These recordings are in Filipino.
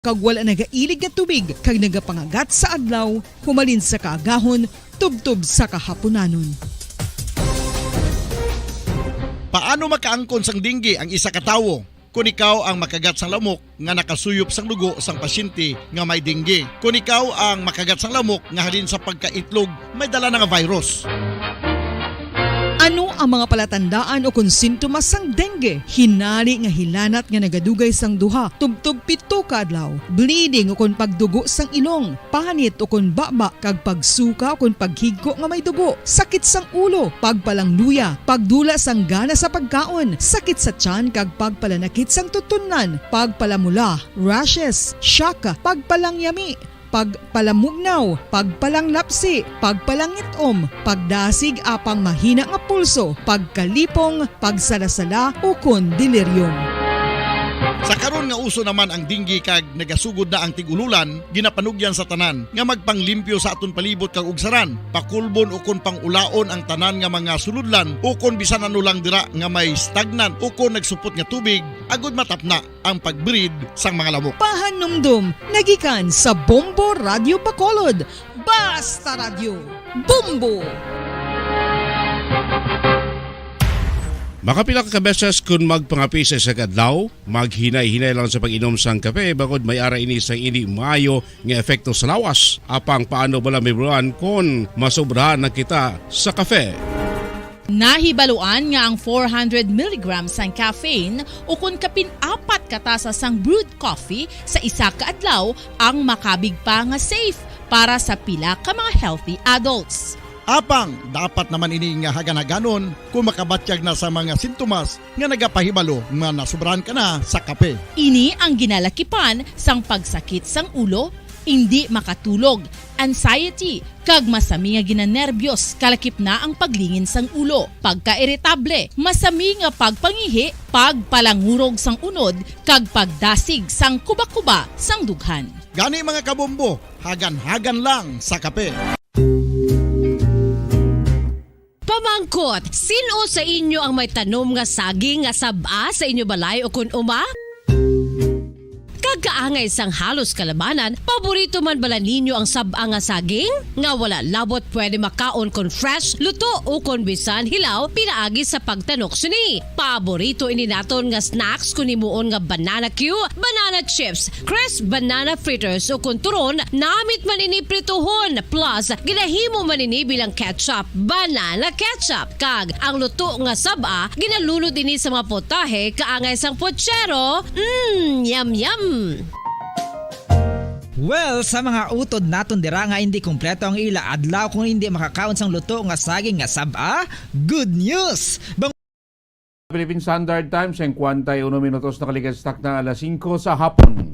Kag wala nagailig nga tubig kag nagapangagat sa adlaw, humalin sa kaagahon, tubtob sa kahaponanon. Paano makaangkon sang dinggi ang isa ka tawo kung ikaw ang makagat sang lamok nga nakasuyop sang dugo sang pasyente nga may dinggi? Kung ikaw ang makagat sang lamok nga halin sa pagkaitlog may dala nga virus. Ano ang mga palatandaan o kung sintomas sang dengue? Hinali nga hilanat nga nagadugay sang duha, tubtob 7 ka adlaw, bleeding o kung pagdugo sang ilong, panit o kung baba, kag pagsuka o kung paghigko nga may dugo, sakit sang ulo, pagpalangluya, pagdula sang gana sa pagkaon, sakit sa tiyan kag pagpalanakit sang tutunan, pagpalamula, rashes, shock, pagpalangyami, pagpalamugnaw, pagpalanglapsi, pagpalangitom, pagdasig apang mahina nga pulso, pagkalipong, pagsalasala o kun delirium. Sa karon nga uso naman ang dinggi kag nagasugod na ang tigululan, ginapanugyan sa tanan nga magpanglimpyo sa aton palibot kag ugsaran, pakulbon o kon pangulaon ang tanan nga mga suludlan o kon bisan ano lang dira nga may stagnan o kon nagsupot nga tubig, agud matapna ang pagbreed sang mga lamok. Pahanumdum, nagikan sa Bombo Radio Bacolod. Basta Radio, Bombo! Makapila ka beses kung magpangapi sa isa kadlaw, maghinay-hinay lang sa pag-inom sang kape bagod may ara ini sang ini maayo nga epekto sa lawas. Apang paano bala mibuan kung masobrahan na kita sa kape? Nahibaluan nga ang 400 mg sang caffeine o kung kapin-4 katasa sang brewed coffee sa isa ka adlaw ang makabig pa nga safe para sa pila ka mga healthy adults. Apang dapat naman ini nga hagan-haganon kung makabatyag na sa mga sintomas nga nagapahibalo nga nasubrahan ka na sa kape. Ini ang ginalakipan sang pagsakit sang ulo, hindi makatulog, anxiety, kag masami nga ginanerbiyos, kalakip na ang paglingin sang ulo, pagka-iritable, masami nga pagpangihi, pagpalangurog sang unod, kag pagdasig sang kuba-kuba sang dughan. Gani mga kabombo, hagan-hagan lang sa kape. Pamangkot, sino sa inyo ang may tanom nga saging nga saba sa inyo balay o kun uma? Kagaangay sang halos kalabanan, paborito man bala ninyo ang saba nga saging? Nga wala labot pwede makaon kon fresh, luto o kon bisan hilaw, pinaagi sa pagtanok suni. Paborito ini naton nga snacks kun himuon nga banana Q, banana chips, crisp banana fritters o kun turon, namit man ini prituhon, plus ginahimo man ini bilang ketchup, banana ketchup. Kag ang luto nga saba, ginalulod ini sa mga potahe kaangay sang pochero. Yum yum. Well, sa mga utod naton dira nga hindi kumpleto ang ila adlaw kung hindi makakaon sang luto nga saging nga saba, good news! Philippine Standard Time, 51 minutos na kaligad-stak na alas 5 sa hapon.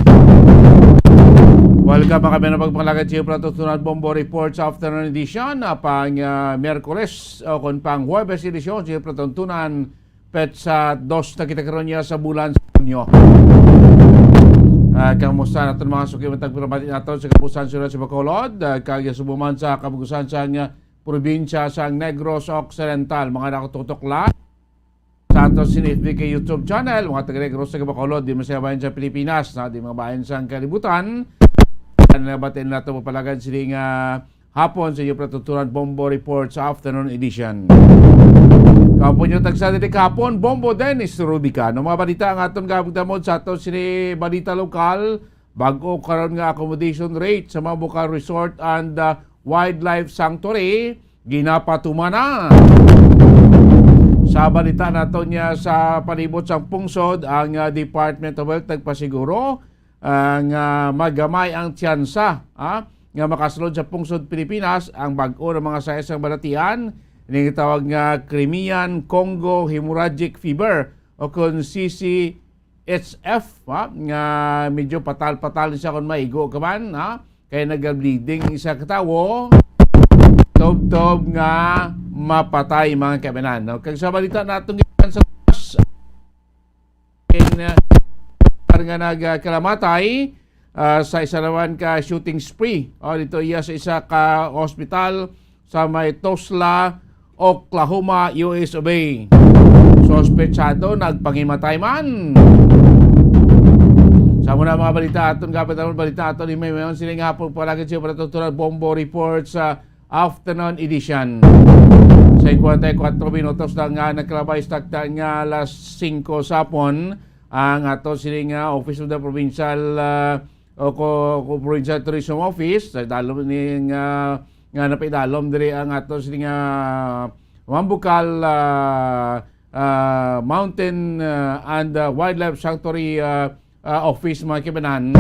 Welcome mga kami na pagpalagad siya Pratutunan Bombo Reports Afternoon Edition pang Miyerkules o kung pang Huwebes Edisyon siya Pratutunan Petsa 2 na kita karoon niya sa bulan sa Junyo. Kamusta natin mga suki matang pinamati natin sa Kapusan Surat sa Bacolod, kagya subuman sa kabugusan sa probinsya sa Negros Occidental, mga nakatutok lang sa ato sinifbk YouTube channel, mga taga-Negros sa Bacolod, di masaya bayan sa Pilipinas, di mga bayan sa kalibutan. Nabatin natin mapalagad siling hapon sa iyo Pratutunan Bombo Reports Afternoon Edition. Kapon yung tagsadili kapon, Bombo Dennis Rubica. No mga balita ang aton gabagdamod sa aton sini balita lokal, bago karon nga accommodation rate sa Mabuka Resort and Wildlife Sanctuary, ginapatuma na. Sa balita naton niya sa palibot sang pungsod, ang Department of Health nagpasiguro nga magamay ang tiyansa nga makasulod sa pungsod Pilipinas ang bag-o ng mga sayas ng balatian. Ini tawag nga Crimean Congo Hemorrhagic Fever o kung CCHF nga medyo patal-patal siya kung maigo ka man kaya nag-bleeding isa katawo tob-tob nga mapatay mga kabanan. Kag sa balita natong sa nga nagkalamatay sa isa naman ka shooting spree dito iya sa isa ka hospital sa may Tulsa, Oklahoma, US of A. Sospechado nagpangimatay man Sa muna mga balita aton, kapit ang balita aton, may mayon siling hapon palagi siya para tutunan Bombo Report sa afternoon edition. Sa 54 minutos na nga nagkalabay stakta nga alas 5 sapon ang ato siling Office of the Provincial Provincial Tourism Office sa dalom ni nga napaidalom diri ang ato siling Mambukal Mountain and Wildlife Sanctuary Office mga kibanan.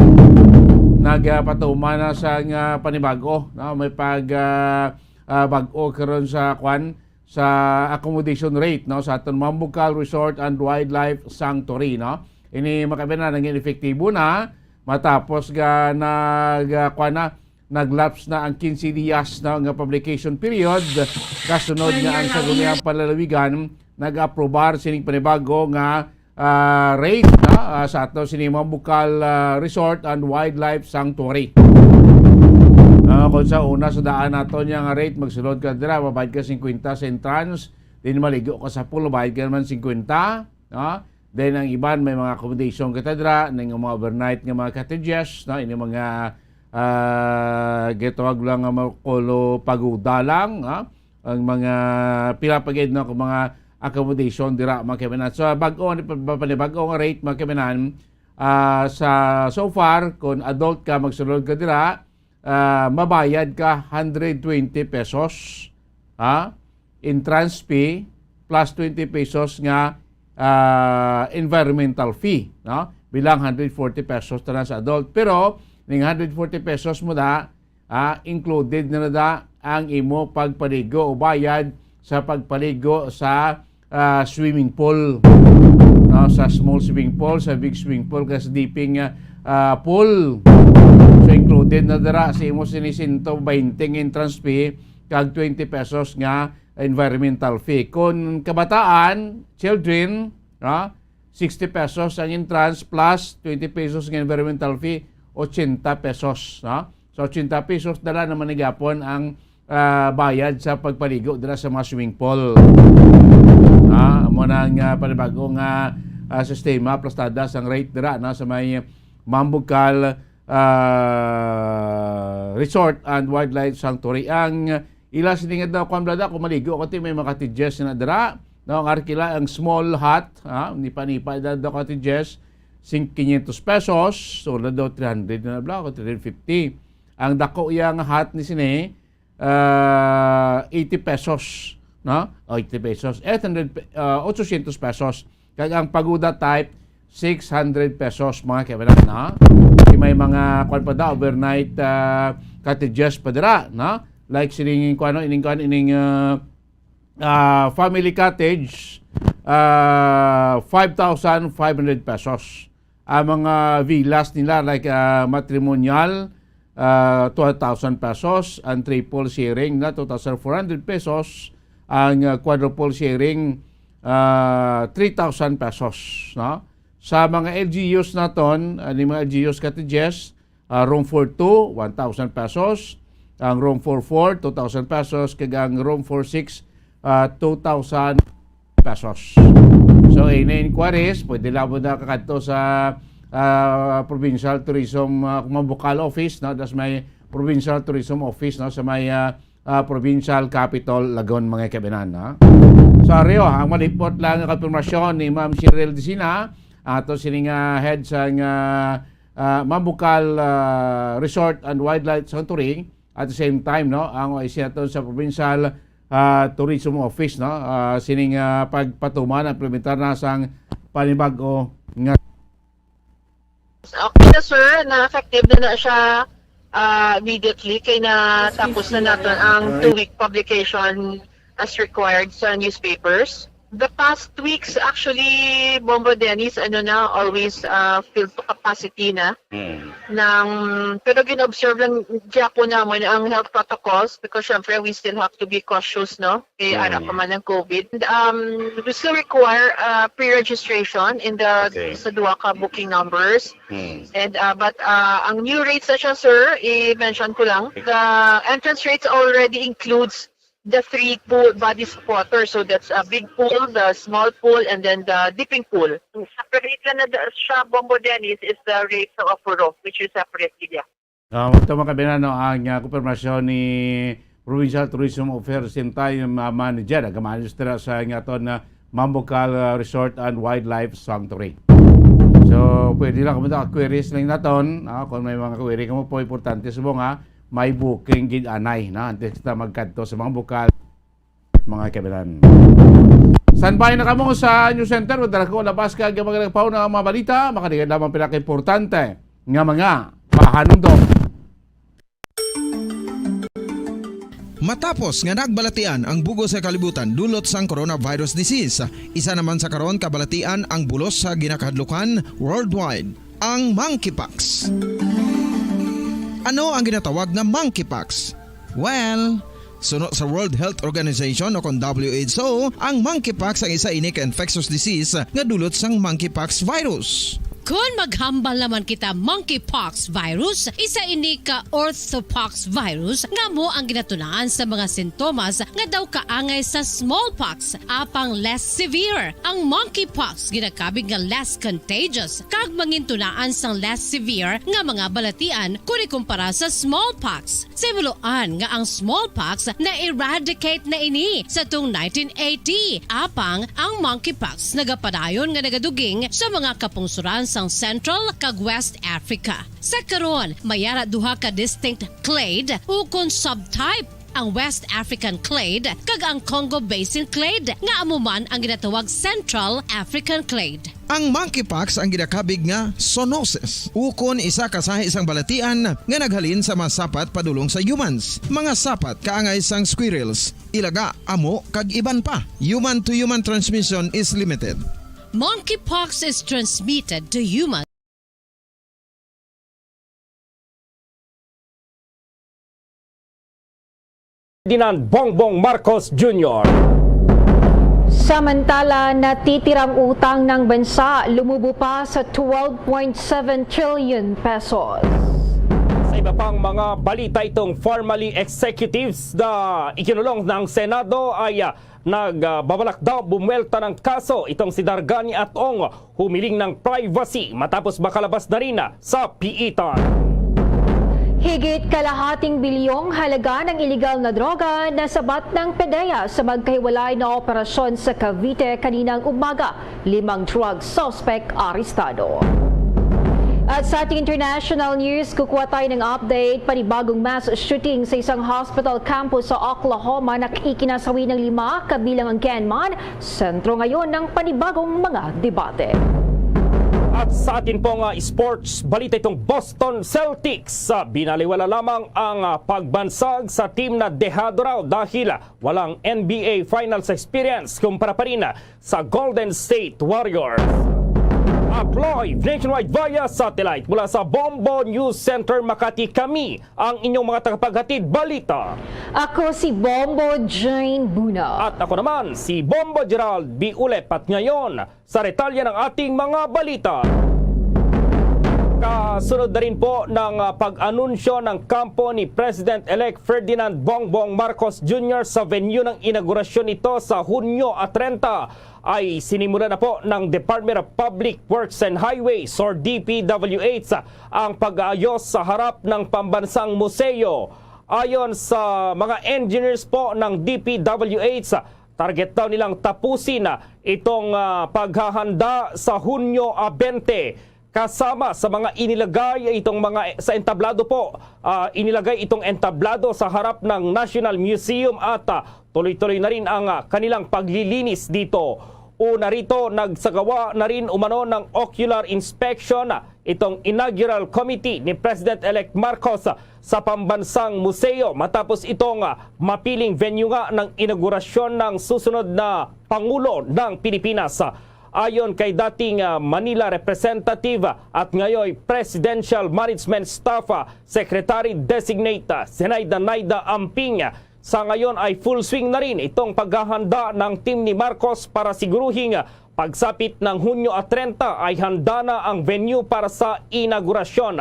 Nagpatuma na sa panibago, no? May bago karon sa sa accommodation rate, no, sa aton Mambukal Resort and Wildlife Sanctuary, no. Ini makabinan naging efektibo na matapos naglapse na ang 15 dias na nga publication period kasunod nga ang saguniang palalawigan nag-aprobar sining panibago nga rate na sa ato sining Mambukal Resort and Wildlife Sanctuary. Kung sa una sa daan nato niya nga rate, magsulod ka dira, mabayad ka 50 sa entrance, then maligo ka sa pool, mabayad ka naman 50. Then ang iban, may mga accommodation ka dira, ng mga overnight nga mga cottages, ini mga getawag lang nga makulo pagudalang, ang mga pilapagid na mga accommodation dira mga kaminan. So bago nga rate mga kaminan, so far, kung adult ka, magsulod ka dira, mabayad ka 120 pesos entrance fee plus 20 pesos nga environmental fee, no? Bilang 140 pesos na sa adult. Pero ning 140 pesos mo da included na ang imo pagpaligo o bayad sa pagpaligo sa swimming pool, no? Sa small swimming pool, sa big swimming pool, kasi dipping pool. So included na dara sa imo sinisinto 20 entrance fee kag 20 pesos nga environmental fee. Kung kabataan, children, 60 pesos ang entrance plus 20 pesos nga environmental fee, 80 pesos. So 80 pesos dala naman nagapon ang bayad sa pagpaligo dira sa mga swimming pool. Amo nang panibagong sistema plastada sang rate dira sa may Mambukal Resort and Wildlife Sanctuary. Ang ila siningad na kung blada kung maligo kasi may mga cottages na dira, no, ang arkila ang small hut, nipa-nipa da cottages 500 pesos, so na daw 300 na bla ko 350. Ang dako yang hut ni sini 80 pesos, no, 80 pesos, 800 800 pesos. Kag ang pagoda type 600 pesos mga kaibigan, na may mga kwan pa da overnight cottages pa dira, na like sining ining family cottage 5,500 pesos. Ang mga villas nila like matrimonial 12,000 pesos, ang triple sharing na 2,400 pesos, ang quadruple sharing 3,000 pesos, no? Sa mga LGUs naton, mga LGUs cottages, room for 2, 1,000 pesos. Ang room for 4, 2,000 pesos. Kag ang room for 6, 2,000 pesos. So, in inquiries, pwede lang na kakadto sa Provincial Tourism Mambukal Office, no? Das may Provincial Tourism Office, no? Sa may Provincial Capital, Lagon, mga kabinan. No? So, Rio, ang malipot lang ang konfirmasyon ni Ma'am Cheryl Dicina, ato sining head sa Mambukal Resort and Wildlife Sanctuary. At the same time, no, ang OIC ato sa Provincial Tourism Office, no, sining pagpatuman at implementar na sang panibago nga. Okay na sir, na effective na siya immediately kay na tapos na natin ang 2-week publication as required sa newspapers. The past weeks, actually, Bombo Dennis, always filled to capacity na. Pero gina-observe lang diya po naman ang health protocols because syempre we still have to be cautious, no? Kaya ara pa man ng COVID. And, we still require pre-registration in the sa duwa ka booking numbers. And but ang new rates na siya, sir, i-mention ko lang, the entrance rates already includes the three bodies of water. So that's a big pool, the small pool, and then the dipping pool. Separate na siya, Bombo Dennis, is the rape ng Apuro, which is separate area. Ito mga kabinano, ang konfirmasyon ni Provincial Tourism Affairs Time Manager, nagamanistra sa ngaton na Mambucal Resort and Wildlife Sanctuary. So, pwede lang kung queries lang naton, kung may mga query ka mo po, importante sa mga may booking gid anay na antes kita magkadto sa mga bukal mga kabilan. Standby na kamo sa News Center, dala ko labas ka mga nagpaw na mga balita, makadigan lamang pinaka-importante nga mga pahanumdom. Matapos nga nagbalatian ang bugo sa kalibutan dulot sang coronavirus disease, isa naman sa karon kabalatian ang bulos sa ginakahadlukan worldwide, ang monkeypox. Ano ang ginatawag na monkeypox? Well, sunod sa World Health Organization o kung WHO, ang monkeypox ang isa ini ka infectious disease nga dulot sang monkeypox virus. Kung maghambal naman kita monkeypox virus, isa ini ka orthopox virus nga mo ang ginatunaan sa mga sintomas nga daw kaangay sa smallpox apang less severe. Ang monkeypox ginakabig nga less contagious kag mangintunaan sang less severe nga mga balatian kung ikumpara sa smallpox. Simuloan nga ang smallpox na eradicate na ini sa tung 1980 apang ang monkeypox nagapadayon nga nagaduging sa mga kapungsuran sang Central kag West Africa. Sa karon, mayara duha ka distinct clade ukon subtype, ang West African clade kag ang Congo Basin clade nga amuman ang ginatawag Central African clade. Ang monkeypox ang ginakabig nga zoonosis. Ukon isa kasahi isang balatian nga naghalin sa mga sapat padulong sa humans. Mga sapat kaangay sang squirrels, ilaga, amo kag iban pa. Human to human transmission is limited. Monkeypox is transmitted to humans. Ferdinand Bongbong Marcos Jr. Samantala, natitirang utang ng bansa lumubo pa sa 12.7 trillion pesos. Sa iba pang mga balita, itong formally executives na ikinulong ng Senado ay nagbabalak daw bumuelta ng kaso itong si Dargani at Ong humiling ng privacy matapos makalabas na rin sa piitan. Higit kalahating bilyong halaga ng iligal na droga na sabat ng PDEA sa magkahiwalay na operasyon sa Cavite kaninang umaga. 5 drug suspect arestado. At sa ating international news, kukuha tayo ng update panibagong mass shooting sa isang hospital campus sa Oklahoma na ikinasawi ng 5 kabilang ang gunman, sentro ngayon ng panibagong mga debate. At sa atin pong sports balita, itong Boston Celtics binaliwala lamang ang pagbansag sa team na dehado raw dahil walang NBA Finals experience kumpara pa rin sa Golden State Warriors. At live nationwide via satellite mula sa Bombo News Center Makati, kami ang inyong mga tagapaghatid balita. Ako si Bombo Jane Buna. At ako naman si Bombo Gerald B. Ulep. At ngayon sa retalya ng ating mga balita. Kasunod na rin po ng pag-anunsyo ng kampo ni President-elect Ferdinand Bongbong Marcos Jr. sa venue ng inaugurasyon nito sa Hunyo 30 ay sinimula na po ng Department of Public Works and Highways or DPWH ang pag-aayos sa harap ng pambansang museo. Ayon sa mga engineers po ng DPWH, target daw nilang tapusin itong paghahanda sa Hunyo 20. Kasama sa mga inilagay itong mga sa entablado po, inilagay itong entablado sa harap ng National Museum at tuloy-tuloy na rin ang kanilang paglilinis dito. Una rito, nagsagawa na rin umano ng ocular inspection itong inaugural committee ni President-elect Marcos sa pambansang museo matapos itong mapiling venue nga ng inaugurasyon ng susunod na Pangulo ng Pilipinas. Ayon kay dating Manila Representative at ngayon Presidential Management Staff Secretary-Designate Zenaida Naida Amping, sa ngayon ay full swing na rin itong paghahanda ng team ni Marcos para siguruhin pagsapit ng Hunyo 30 ay handa na ang venue para sa inaugurasyon.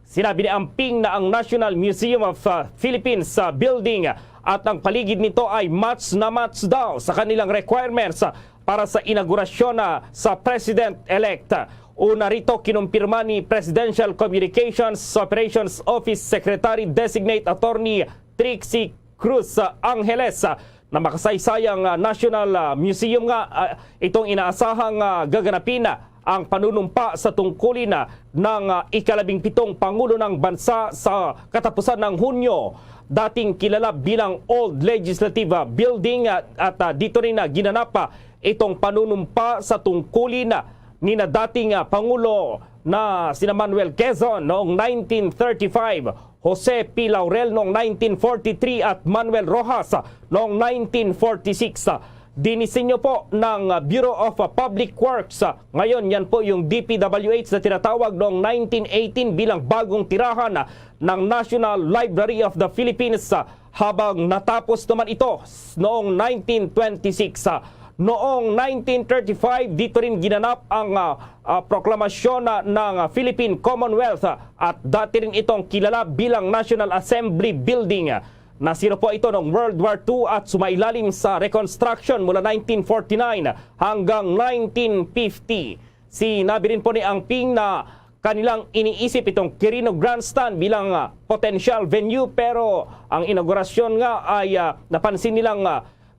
Sinabi ni Amping na ang National Museum of Philippines building at ang paligid nito ay match na match daw sa kanilang requirements para sa inaugurasyon sa President-elect. Una rito, kinumpirma ni Presidential Communications Operations Office Secretary Designate Attorney Trixie Cruz Angeles na makasaysayang National Museum nga itong inaasahang gaganapin ang panunumpa sa tungkulin ng ika-17 Pangulo ng Bansa sa katapusan ng Hunyo. Dating kilala bilang Old Legislative Building at dito rin ginanap itong panunumpa sa tungkulin ni na dating Pangulo na sina Manuel Quezon noong 1935, Jose P. Laurel noong 1943 at Manuel Rojas noong 1946. Dinisenyo po ng Bureau of Public Works. Ngayon, yan po yung DPWH na tinatawag noong 1918 bilang bagong tirahan ng National Library of the Philippines habang natapos naman ito noong 1926. Noong 1935, dito rin ginanap ang proklamasyon ng Philippine Commonwealth at dati rin itong kilala bilang National Assembly Building. Nasira po ito noong World War II at sumailalim sa reconstruction mula 1949 hanggang 1950. Sinabi rin po ni Ang Ping na kanilang iniisip itong Quirino Grandstand bilang potential venue, pero ang inaugurasyon nga ay napansin nilang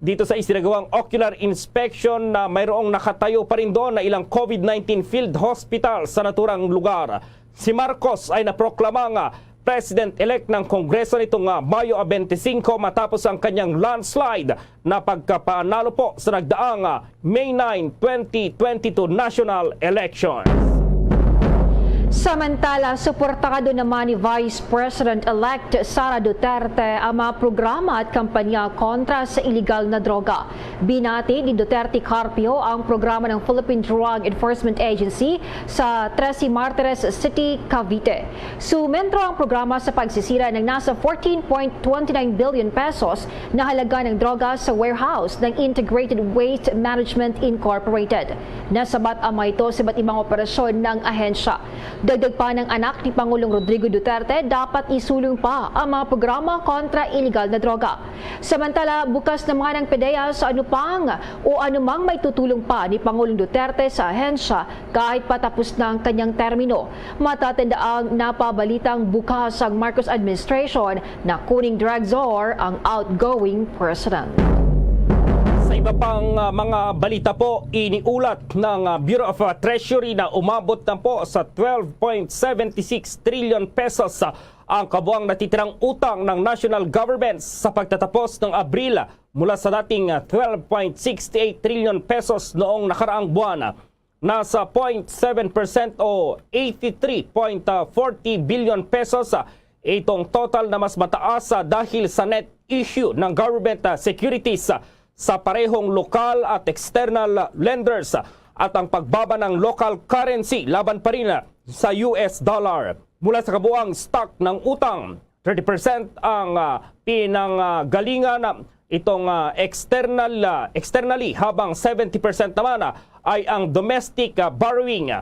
dito sa isinagawang ocular inspection na mayroong nakatayo pa rin doon na ilang COVID-19 field hospital sa naturang lugar. Si Marcos ay naproklamang President-elect ng Kongreso nitong Mayo 25 matapos ang kanyang landslide na pagkapanalo po sa nagdaang May 9, 2022 national elections. Samantala, suportado naman ni Vice President-elect Sara Duterte ang mga programa at kampanya kontra sa iligal na droga. Binati ni Duterte Carpio ang programa ng Philippine Drug Enforcement Agency sa 13 Martires City, Cavite. Sumentro ang programa sa pagsisira ng nasa 14.29 billion pesos na halaga ng droga sa warehouse ng Integrated Waste Management Incorporated. Nasabat ang mga ito sa iba't ibang operasyon ng ahensya. Dagdag pa ng anak ni Pangulong Rodrigo Duterte, dapat isulong pa ang mga programa kontra iligal na droga. Samantala, bukas naman ang PDEA sa anumang may tutulong pa ni Pangulong Duterte sa ahensya kahit patapos na ang kanyang termino. Matatanda ang napabalitang bukas ang Marcos administration na kuning drug czar ang outgoing president. Sa iba pang mga balita po, iniulat ng Bureau of Treasury na umabot na po sa 12.76 trillion pesos ang kabuang natitirang utang ng national government sa pagtatapos ng Abril mula sa dating 12.68 trillion pesos noong nakaraang buwan. Nasa 0.7% o 83.40 billion pesos itong total na mas mataas dahil sa net issue ng government securities sa parehong lokal at external lenders at ang pagbaba ng local currency laban pa rin sa US dollar. Mula sa kabuang stock ng utang, 30% ang pinanggalingan itong externally habang 70% naman ay ang domestic borrowing.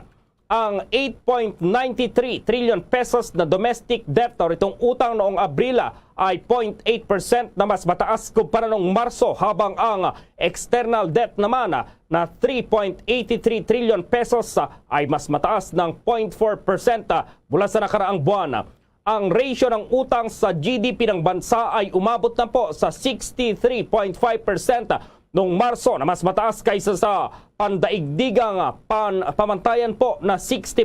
Ang 8.93 trillion pesos na domestic debt or itong utang noong Abril ay 0.8% na mas mataas kumpara noong Marso, habang ang external debt naman na 3.83 trillion pesos ay mas mataas ng 0.4% mula sa nakaraang buwan. Ang ratio ng utang sa GDP ng bansa ay umabot na po sa 63.5% noong Marso, na mas mataas kaysa sa pandaigdigang pamantayan po na 60%.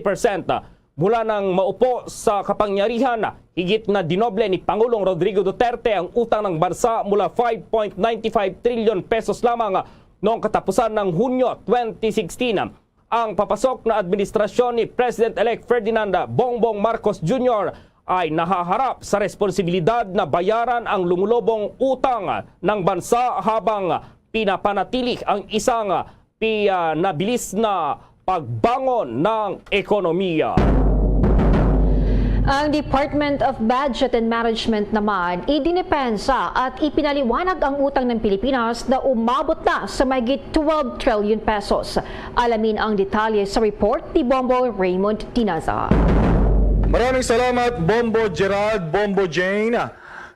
Mula nang maupo sa kapangyarihan, higit na dinoble ni Pangulong Rodrigo Duterte ang utang ng bansa mula 5.95 trillion pesos lamang noong katapusan ng Hunyo 2016. Ang papasok na administrasyon ni President-elect Ferdinand Bongbong Marcos Jr. ay nahaharap sa responsibilidad na bayaran ang lumulubong utang ng bansa habang pinapanatili ang isang nabilis na pagbangon ng ekonomiya. Ang Department of Budget and Management naman, idinipensa at ipinaliwanag ang utang ng Pilipinas na umabot na sa mahigit 12 trillion pesos. Alamin ang detalye sa report ni Bombo Raymond Tinaza. Maraming salamat, Bombo Gerald, Bombo Jane.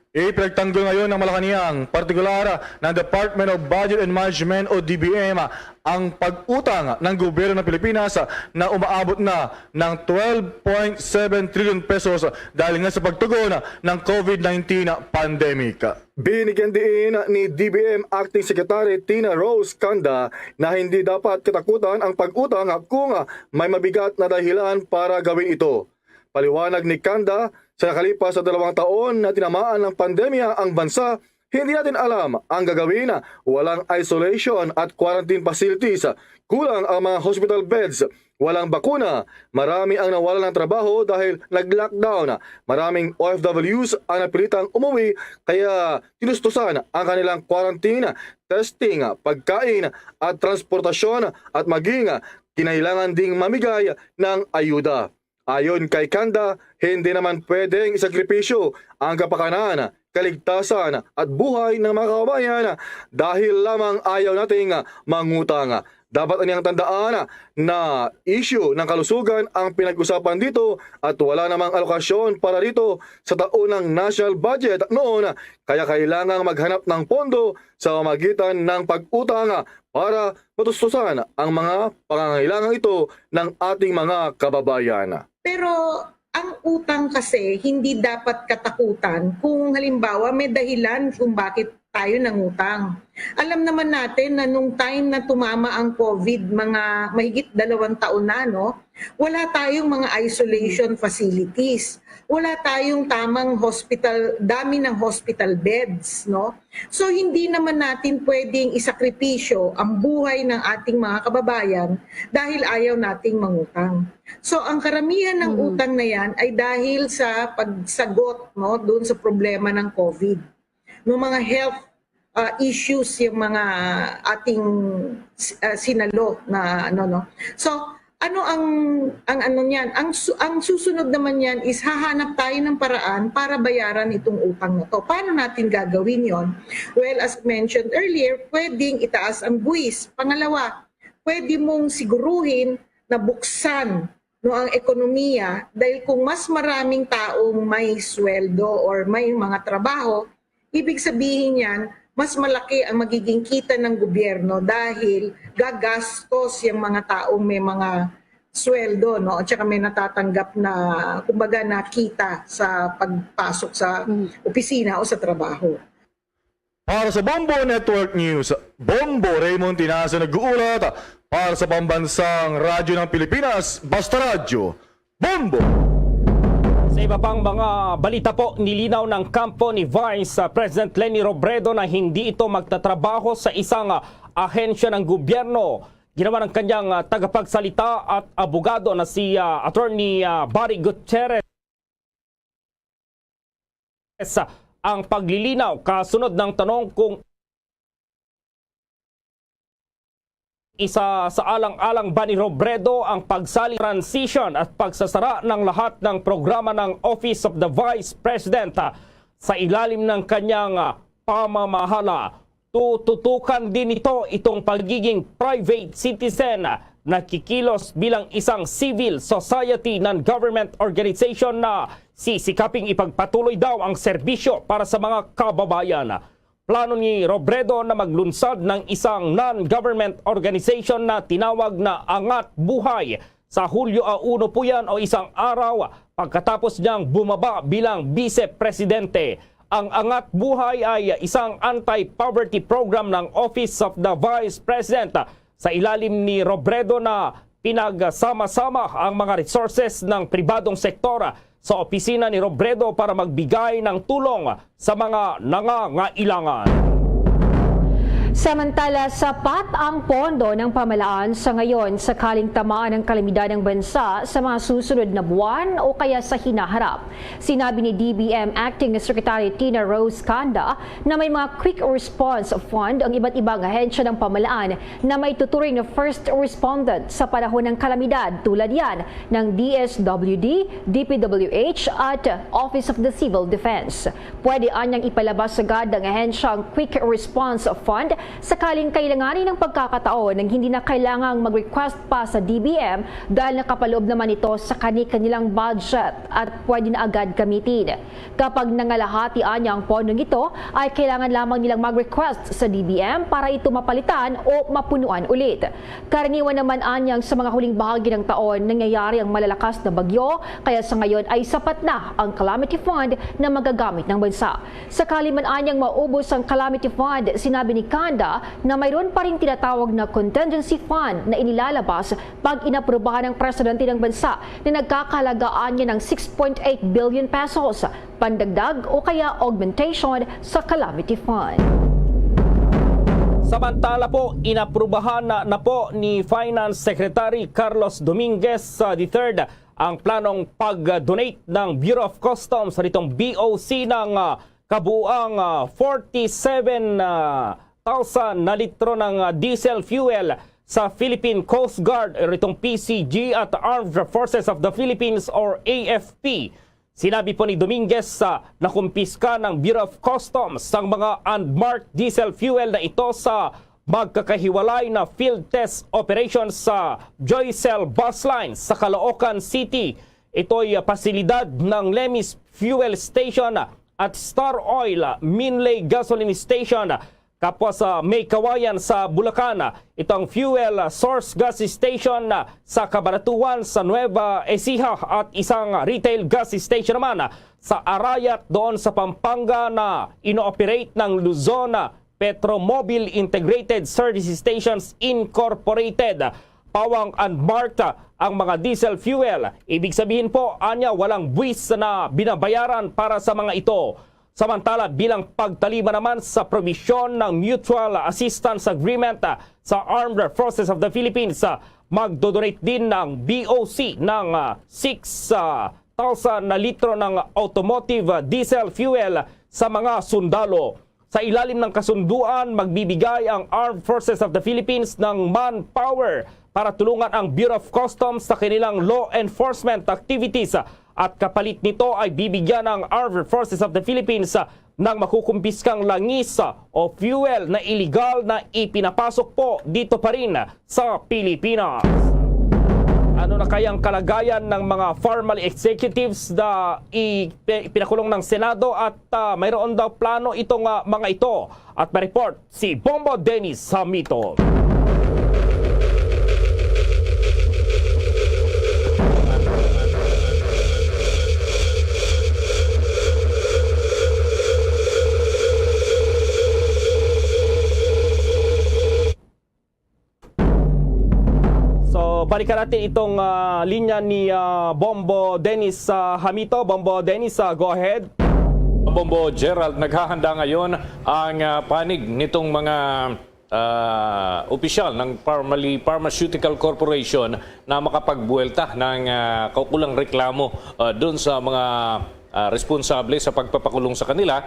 Ipinagtanggol ngayon ng Malacanang, partikular ng Department of Budget and Management o DBM, ang pag-utang ng gobyerno ng Pilipinas na umaabot na ng 12.7 trillion pesos dahil nga sa pagtugon ng COVID-19 pandemic. Binigyan din ni DBM Acting Secretary Tina Rose Canda na hindi dapat katakutan ang pag-utang kung may mabigat na dahilan para gawin ito. Paliwanag ni Canda, sa nakalipas sa 2 taon na tinamaan ng pandemya ang bansa, hindi natin alam ang gagawin. Walang isolation at quarantine facilities, kulang ang mga hospital beds, walang bakuna, marami ang nawalan ng trabaho dahil nag-lockdown, maraming OFWs ang napilitang umuwi kaya tinustusan ang kanilang quarantine, testing, pagkain at transportasyon at maging kinailangan ding mamigay ng ayuda. Ayon kay Canda, hindi naman pwedeng isakripisyo ang kapakanan, kaligtasan at buhay ng mga kababayan dahil lamang ayaw nating mangutang. Dapat niyang tandaan na issue ng kalusugan ang pinag-usapan dito at wala namang alokasyon para dito sa taon ng national budget noon, kaya kailangang maghanap ng pondo sa pamamagitan ng pag-utang para matustusan ang mga pangangailangan ito ng ating mga kababayan. Pero ang utang kasi hindi dapat katakutan kung halimbawa may dahilan kung bakit tayo nangutang. Alam naman natin na nung time na tumama ang COVID, mga mahigit 2 taon na, no? Wala tayong mga isolation facilities. Wala tayong tamang hospital, dami ng hospital beds, no? So hindi naman natin pwedeng isakripisyo ang buhay ng ating mga kababayan dahil ayaw nating mangutang. So ang karamihan ng utang na yan ay dahil sa pagsagot, no, doon sa problema ng COVID. No, mga health issues yung mga ating sinalo na no. So ano ang ano niyan? Ang susunod naman niyan is hahanap tayo ng paraan para bayaran itong utang na to. Paano natin gagawin 'yon? Well, as mentioned earlier, pwedeng itaas ang buwis. Pangalawa, pwede mong siguruhin na buksan no ang ekonomiya dahil kung mas maraming taong may sweldo or may mga trabaho, ibig sabihin yan, mas malaki ang magiging kita ng gobyerno dahil gagastos yung mga taong may mga sweldo, no? At saka may natatanggap na, kumbaga, na kita sa pagpasok sa opisina o sa trabaho. Para sa Bombo Network News, Bombo Raymond Tinasa nag-uulat. Para sa pambansang radyo ng Pilipinas, Basta Radyo, Bombo! Sa iba pang mga balita po, nilinaw ng kampo ni Vice President Leni Robredo na hindi ito magtatrabaho sa isang ahensya ng gobyerno. Ginawa ng kanyang tagapagsalita at abogado na si Attorney Barry Gutierrez ang paglilinaw kasunod ng tanong kung isa sa alang-alang ba ni Robredo ang pagsali transition at pagsasara ng lahat ng programa ng Office of the Vice President sa ilalim ng kanyang pamamahala. Tututukan din itong pagiging private citizen na kikilos bilang isang civil society non-government organization na sisikaping ipagpatuloy daw ang serbisyo para sa mga kababayan. Plano ni Robredo na maglunsad ng isang non-government organization na tinawag na Angat Buhay. Sa Hulyo 1 po yan o isang araw pagkatapos niyang bumaba bilang vice-presidente. Ang Angat Buhay ay isang anti-poverty program ng Office of the Vice President sa ilalim ni Robredo na pinagsama-sama ang mga resources ng pribadong sektor sa opisina ni Robredo para magbigay ng tulong sa mga nangangailangan. Samantala, sapat ang pondo ng pamahalaan sa ngayon sakaling tamaan ng kalamidad ng bansa sa mga susunod na buwan o kaya sa hinaharap. Sinabi ni DBM Acting Secretary Tina Rose Canda na may mga quick response fund ang iba't ibang ahensya ng pamahalaan na may tuturing na first respondent sa panahon ng kalamidad tulad yan ng DSWD, DPWH at Office of the Civil Defense. Pwede anyang ipalabas agad ng ahensyang quick response fund sakaling kailanganin ng pagkakataon nang hindi na kailangang mag-request pa sa DBM dahil nakapaloob naman ito sa kanilang budget at pwede na agad gamitin. Kapag nangalahatian niya ang pondong ito, ay kailangan lamang nilang mag-request sa DBM para ito mapalitan o mapunuan ulit. Karaniwan naman anyang sa mga huling bahagi ng taon nangyayari ang malalakas na bagyo, kaya sa ngayon ay sapat na ang Calamity Fund na magagamit ng bansa. Sakali man anyang maubos ang Calamity Fund, sinabi ni Kanda na mayroon pa rin tinatawag na Contingency Fund na inilalabas pag inaprubahan ng presidente ng bansa na nagkakalagaan niya ng 6.8 billion pesos, pandagdag o kaya augmentation sa Calamity Fund. Samantala po, inaprubahan na po ni Finance Secretary Carlos Dominguez III ang planong pag-donate ng Bureau of Customs sa nitong BOC ng kabuang 47,000 na litro ng diesel fuel sa Philippine Coast Guard, itong PCG at Armed Forces of the Philippines or AFP. Sinabi po ni Dominguez na kumpiska ng Bureau of Customs ang mga unmarked diesel fuel na ito sa magkakahiwalay na field test operations sa Joycel Bus Line sa Caloocan City. Ito'y pasilidad ng Lemis Fuel Station at Star Oil Minlay Gasoline Station. Kapwa sa May Kawayan sa Bulacan, itong fuel source gas station sa Cabanatuan sa Nueva Ecija at isang retail gas station naman sa Arayat doon sa Pampanga na ino-operate ng Luzon Petromobile Integrated Service Stations Incorporated. Pawang unmarked ang mga diesel fuel. Ibig sabihin po, anya walang buwis na binabayaran para sa mga ito. Samantala, bilang pagtalima naman sa probisyon ng Mutual Assistance Agreement sa Armed Forces of the Philippines, magdodonate din ng BOC ng 6,000 na litro ng automotive diesel fuel sa mga sundalo. Sa ilalim ng kasunduan, magbibigay ang Armed Forces of the Philippines ng manpower para tulungan ang Bureau of Customs sa kanilang law enforcement activities. At kapalit nito ay bibigyan ng Armed Forces of the Philippines ng makukumpiskang langis o fuel na iligal na ipinapasok po dito pa rin sa Pilipinas. Ano na kayang kalagayan ng mga formal executives na ipinakulong ng Senado at mayroon daw plano itong mga ito? At ma-report si Bombo Dennis Hamito. Balikan natin itong linya ni Bombo Dennis Hamito. Bombo Dennis, go ahead. Bombo Gerald, naghahanda ngayon ang panig nitong mga opisyal ng Pharmaceutical Corporation na makapagbuelta ng kaukulang reklamo doon sa mga responsable sa pagpapakulong sa kanila.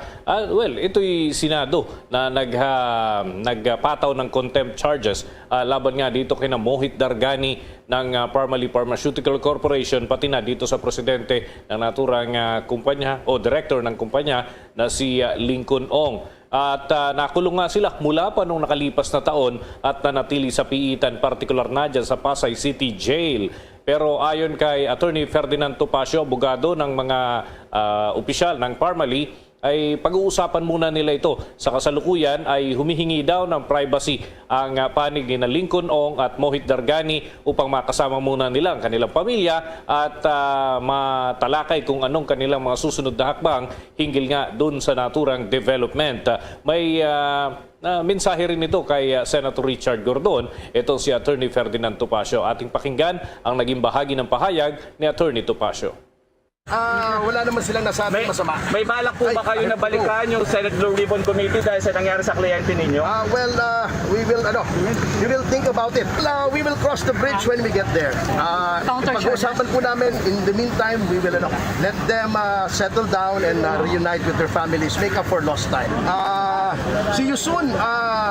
Ito'y Senado na nagpataw ng contempt charges laban nga dito kina Mohit Dargani ng Pharmaceutical Corporation, pati na dito sa presidente ng naturang kumpanya o director ng kumpanya na si Lincoln Ong. At nakulong nga sila mula pa nung nakalipas na taon at nanatili sa piitan, partikular na dyan sa Pasay City Jail. Pero ayon kay Attorney Ferdinand Topacio, abogado ng mga opisyal ng Parmali, ay pag-uusapan muna nila ito. Sa kasalukuyan ay humihingi daw ng privacy ang panig ni Lincoln Ong at Mohit Dargani upang makasama muna nila ang kanilang pamilya at matalakay kung anong kanilang mga susunod na hakbang hinggil nga dun sa naturang development. May mensahe rin ito kay Senator Richard Gordon. Ito si Attorney Ferdinand Topacio. Ating pakinggan ang naging bahagi ng pahayag ni Attorney Topacio. Wala naman silang nasabi masama. May balak po ba kayo na balikan yung Senate Blue Ribbon Committee dahil sa nangyari sa kliyente ninyo? We will think about it. We will cross the bridge when we get there. Pag-uusapan po namin, in the meantime, we will let them settle down and reunite with their families, make up for lost time. See you soon,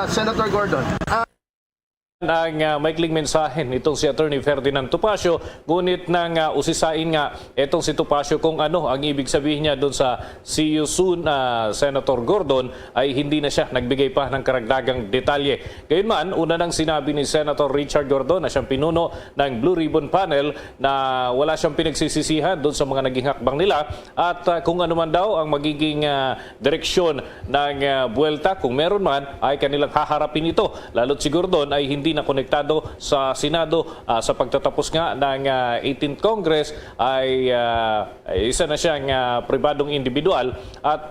Senator Gordon. ang maikling mensahe nitong si Attorney Ferdinand Topacio, ngunit nang usisain nga itong si Topacio kung ano ang ibig sabihin niya doon sa see you soon Senator Gordon, ay hindi na siya nagbigay pa ng karagdagang detalye. Gayunman, una nang sinabi ni Senator Richard Gordon na siyang pinuno ng Blue Ribbon Panel na wala siyang pinagsisisihan doon sa mga naging hakbang nila at kung ano man daw ang magiging direksyon ng buwelta, kung meron man, ay kanilang haharapin ito. Lalo't si Gordon ay hindi na konektado sa Senado sa pagtatapos nga ng 18th Congress, ay isa na siyang pribadong individual at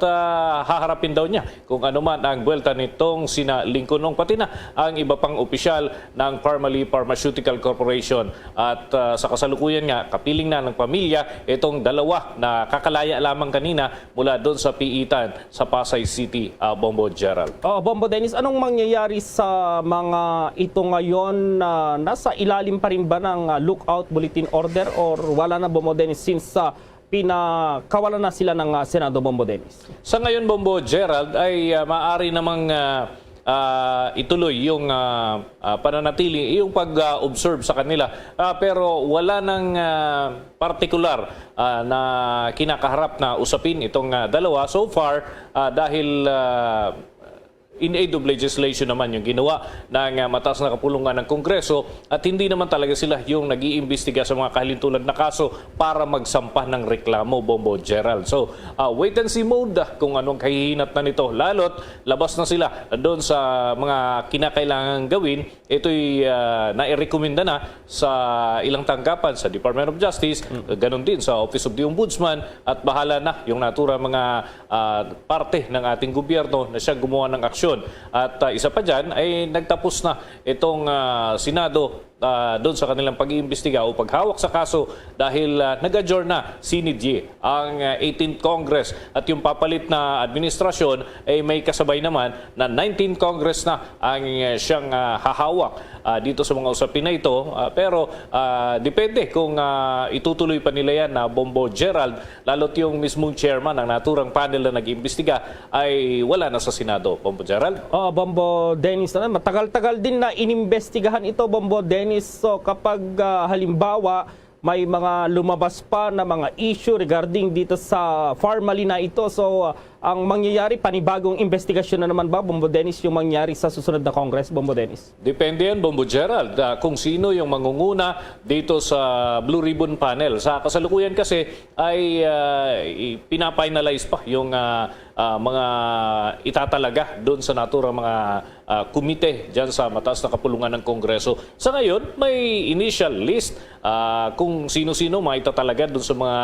haharapin daw niya kung ano man ang buwelta nitong sina Lincoln pati na ang iba pang opisyal ng Parmalee Pharmaceutical Corporation. At sa kasalukuyan nga, kapiling na ng pamilya itong dalawa na kakalaya lamang kanina mula doon sa piitan sa Pasay City, Bombo Gerald. Bombo Dennis, anong mangyayari sa mga ito ngayon na nasa ilalim pa rin ba ng lookout bulletin order or wala na, Bombo Dennis, since pinakawalan na sila ng Senado, Bombo Dennis? Sa ngayon, Bombo Gerald, ay maaari namang ituloy yung pananatili, yung pag-observe sa kanila. Pero wala nang partikular na kinakaharap na usapin itong dalawa so far dahil in aid of legislation naman yung ginawa ng mataas na kapulungan ng Kongreso at hindi naman talaga sila yung nag-iimbestiga sa mga kahalintulad na kaso para magsampah ng reklamo, Bombo Gerald. So, wait and see mode kung anong kahihinat na nito. Lalot, labas na sila doon sa mga kinakailangan gawin. Ito'y nairekomenda na sa ilang tanggapan sa Department of Justice, ganun din sa Office of the Ombudsman at bahala na yung naturang mga parte ng ating gobyerno na siya gumawa ng aksyon. At isa pa dyan ay nagtapos na itong Senado doon sa kanilang pag-iimbestiga o paghawak sa kaso dahil nag-adjourn na sinidye ang 18th Congress at yung papalit na administrasyon ay may kasabay naman na 19th Congress na ang siyang hahawak dito sa mga usapin na ito. Pero depende kung itutuloy pa nila yan na Bombo Gerald, lalot yung mismong chairman ng naturang panel na nag-iimbestiga ay wala na sa Senado, Bombo Gerald. Bombo Dennis, matagal-tagal din na inimbestigahan ito, Bombo Dennis. So kapag halimbawa may mga lumabas pa na mga issue regarding dito sa Parmalee na ito, so ang mangyayari, panibagong investigasyon na naman ba, Bombo Dennis, yung mangyayari sa susunod na Congress, Bombo Dennis? Depende yan, Bombo Gerald, kung sino yung mangunguna dito sa Blue Ribbon Panel. Sa kasalukuyan kasi ay pinafinalize pa yung mga itatalaga doon sa naturang mga komite dyan sa mataas na kapulungan ng Kongreso. Sa ngayon, may initial list kung sino-sino maitatalaga doon sa mga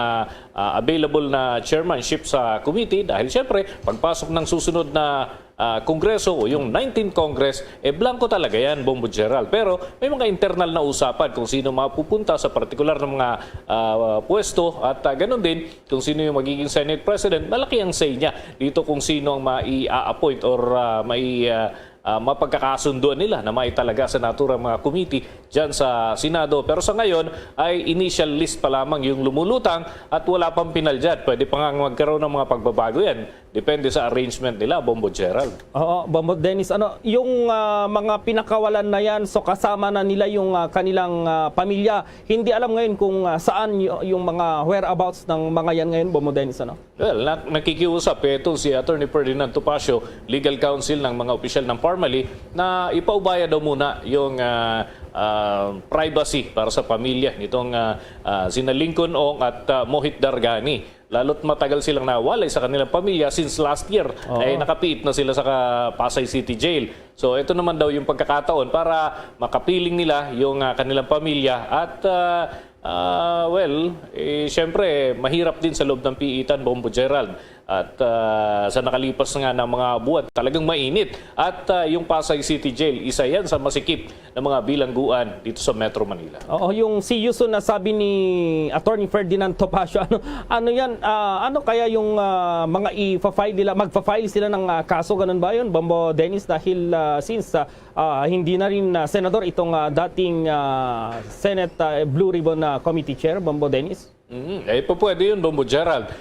available na chairmanship sa committee dahil siyempre, pagpasok ng susunod na Kongreso o yung 19th Congress, blanco talaga yan, Bombo Gerald. Pero may mga internal na usapan kung sino mapupunta sa partikular na mga pwesto at ganun din kung sino yung magiging Senate President. Malaki ang say niya dito kung sino ang mai-appoint or mapagkakasunduan nila na maitalaga sa naturang mga committee dyan sa Senado. Pero sa ngayon ay initial list pa lamang yung lumulutang at wala pang pinal dyan. Pwede pa nga magkaroon ng mga pagbabago yan. Depende sa arrangement nila, Bombo Gerald. Oo, Bombo Dennis, yung mga pinakawalan na yan, so kasama na nila yung kanilang pamilya. Hindi alam ngayon kung saan yung mga whereabouts ng mga yan ngayon, Bombo Dennis, Well, nakikiusap ito si Attorney Ferdinand Topacio, legal counsel ng mga opisyal ng Parmalee, na ipaubaya daw muna yung privacy para sa pamilya nitong sina Lincoln Ong at Mohit Dargani. Lalo't matagal silang nawalay sa kanilang pamilya since last year. Ay nakapiit na sila sa Pasay City Jail. So ito naman daw yung pagkakataon para makapiling nila yung kanilang pamilya at siyempre mahirap din sa loob ng piitan, Bombo Gerald. At sa nakalipas nga ng mga buwan, talagang mainit. At yung Pasay City Jail, isa yan sa masikip ng mga bilangguan dito sa Metro Manila. Oo, yung see you soon na sabi ni Attorney Ferdinand Topacio, ano yan, ano kaya yung mga i-file nila, magpa-file sila ng kaso, ganun ba yun, Bombo Dennis? Dahil since hindi na rin senador itong dating Senate Blue Ribbon Committee Chair, Bombo Dennis? Pwede yun, Bombo Gerald.